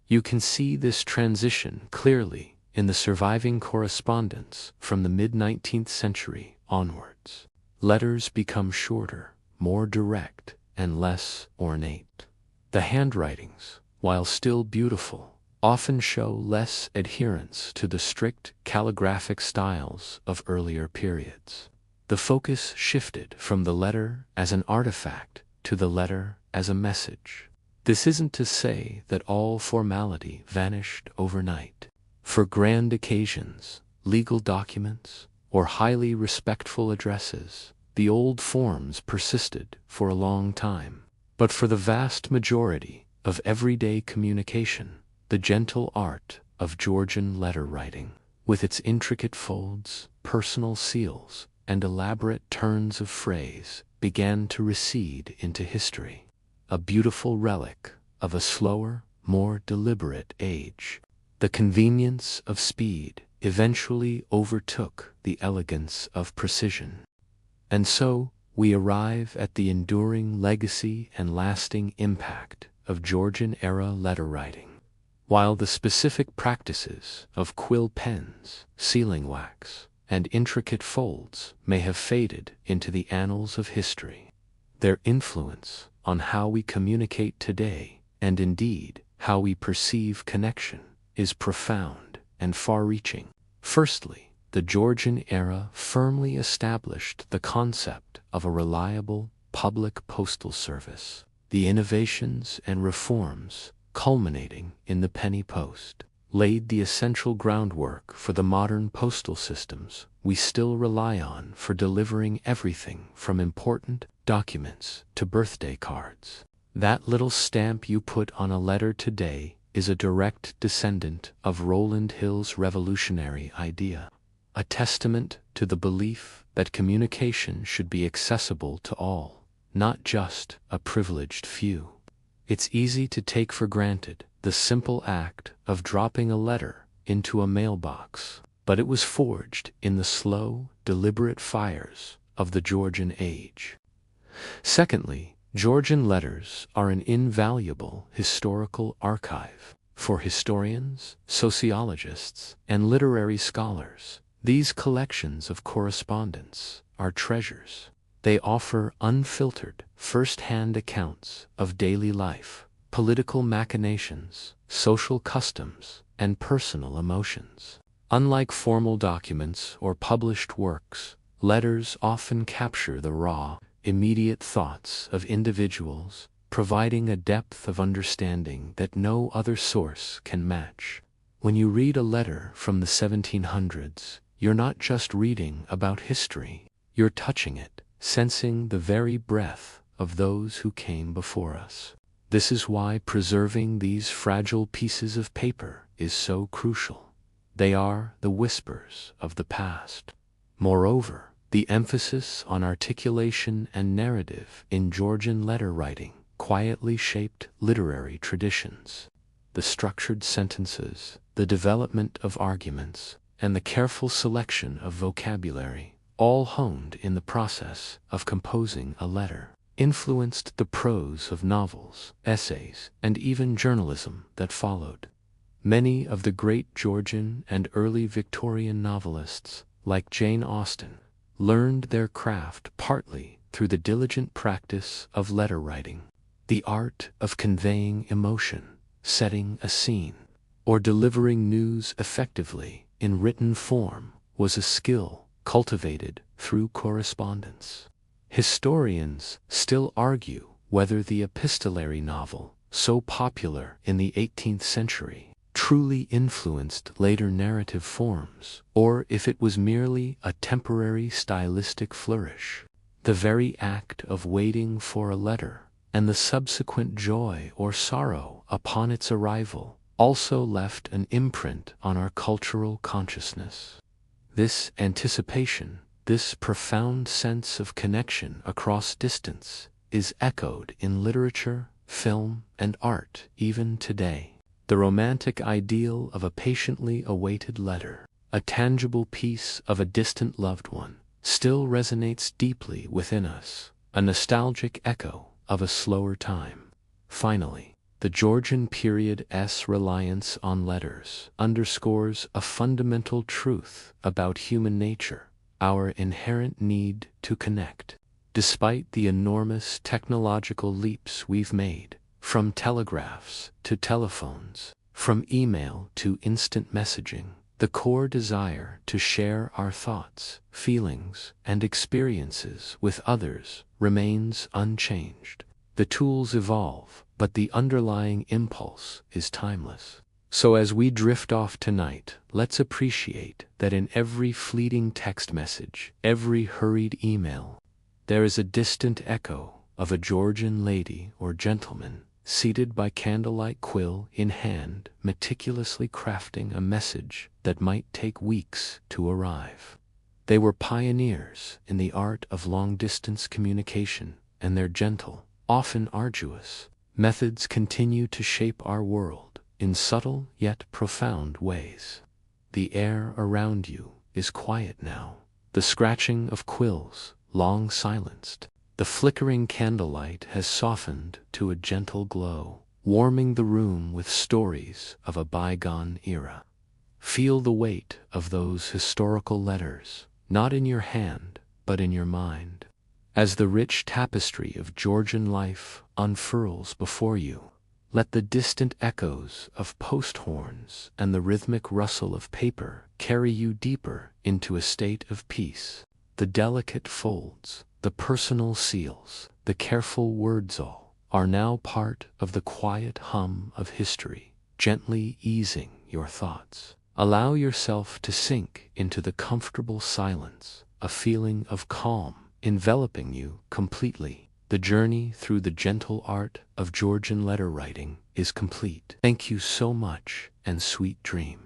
You can see this transition clearly in the surviving correspondence from the mid-19th century onwards. Letters become shorter, more direct, and less ornate. The handwritings, while still beautiful, often show less adherence to the strict calligraphic styles of earlier periods. The focus shifted from the letter as an artifact to the letter as a message. This isn't to say that all formality vanished overnight. For grand occasions, legal documents, or highly respectful addresses, the old forms persisted for a long time. But for the vast majority of everyday communication, the gentle art of Georgian letter writing, with its intricate folds, personal seals, and elaborate turns of phrase, began to recede into history, a beautiful relic of a slower, more deliberate age. The convenience of speed eventually overtook the elegance of precision. And so, we arrive at the enduring legacy and lasting impact of Georgian-era letter writing. While the specific practices of quill pens, sealing wax, and intricate folds may have faded into the annals of history, their influence on how we communicate today, and indeed how we perceive connection, is profound and far-reaching. Firstly, the Georgian era firmly established the concept of a reliable public postal service. The innovations and reforms, culminating in the penny post, laid the essential groundwork for the modern postal systems we still rely on for delivering everything from important documents to birthday cards. That little stamp you put on a letter today is a direct descendant of Rowland Hill's revolutionary idea, a testament to the belief that communication should be accessible to all, not just a privileged few. It's easy to take for granted the simple act of dropping a letter into a mailbox, but it was forged in the slow, deliberate fires of the Georgian age. Secondly, Georgian letters are an invaluable historical archive. For historians, sociologists, and literary scholars, these collections of correspondence are treasures. They offer unfiltered, first-hand accounts of daily life, political machinations, social customs, and personal emotions. Unlike formal documents or published works, letters often capture the raw, immediate thoughts of individuals, providing a depth of understanding that no other source can match. When you read a letter from the 1700s, you're not just reading about history, you're touching it, sensing the very breath of those who came before us. This is why preserving these fragile pieces of paper is so crucial. They are the whispers of the past. Moreover, the emphasis on articulation and narrative in Georgian letter writing quietly shaped literary traditions. The structured sentences, the development of arguments, and the careful selection of vocabulary, all honed in the process of composing a letter, influenced the prose of novels, essays, and even journalism that followed. Many of the great Georgian and early Victorian novelists, like Jane Austen, learned their craft partly through the diligent practice of letter writing. The art of conveying emotion, setting a scene, or delivering news effectively in written form was a skill cultivated through correspondence. Historians still argue whether the epistolary novel, so popular in the 18th century, truly influenced later narrative forms, or if it was merely a temporary stylistic flourish. The very act of waiting for a letter, and the subsequent joy or sorrow upon its arrival, also left an imprint on our cultural consciousness. This anticipation, this profound sense of connection across distance, is echoed in literature, film, and art even today. The romantic ideal of a patiently awaited letter, a tangible piece of a distant loved one, still resonates deeply within us, a nostalgic echo of a slower time. Finally, the Georgian period's reliance on letters underscores a fundamental truth about human nature, our inherent need to connect. Despite the enormous technological leaps we've made, from telegraphs to telephones, from email to instant messaging, the core desire to share our thoughts, feelings, and experiences with others remains unchanged. The tools evolve, but the underlying impulse is timeless. So as we drift off tonight, let's appreciate that in every fleeting text message, every hurried email, there is a distant echo of a Georgian lady or gentleman seated by candlelight, quill in hand, meticulously crafting a message that might take weeks to arrive. They were pioneers in the art of long-distance communication, and their gentle, often arduous, methods continue to shape our world in subtle yet profound ways. The air around you is quiet now, the scratching of quills long silenced. The flickering candlelight has softened to a gentle glow, warming the room with stories of a bygone era. Feel the weight of those historical letters, not in your hand, but in your mind. As the rich tapestry of Georgian life unfurls before you, let the distant echoes of post horns and the rhythmic rustle of paper carry you deeper into a state of peace. The delicate folds, the personal seals, the careful words all are now part of the quiet hum of history, gently easing your thoughts. Allow yourself to sink into the comfortable silence, a feeling of calm enveloping you completely. The journey through the gentle art of Georgian letter writing is complete. Thank you so much, and sweet dreams.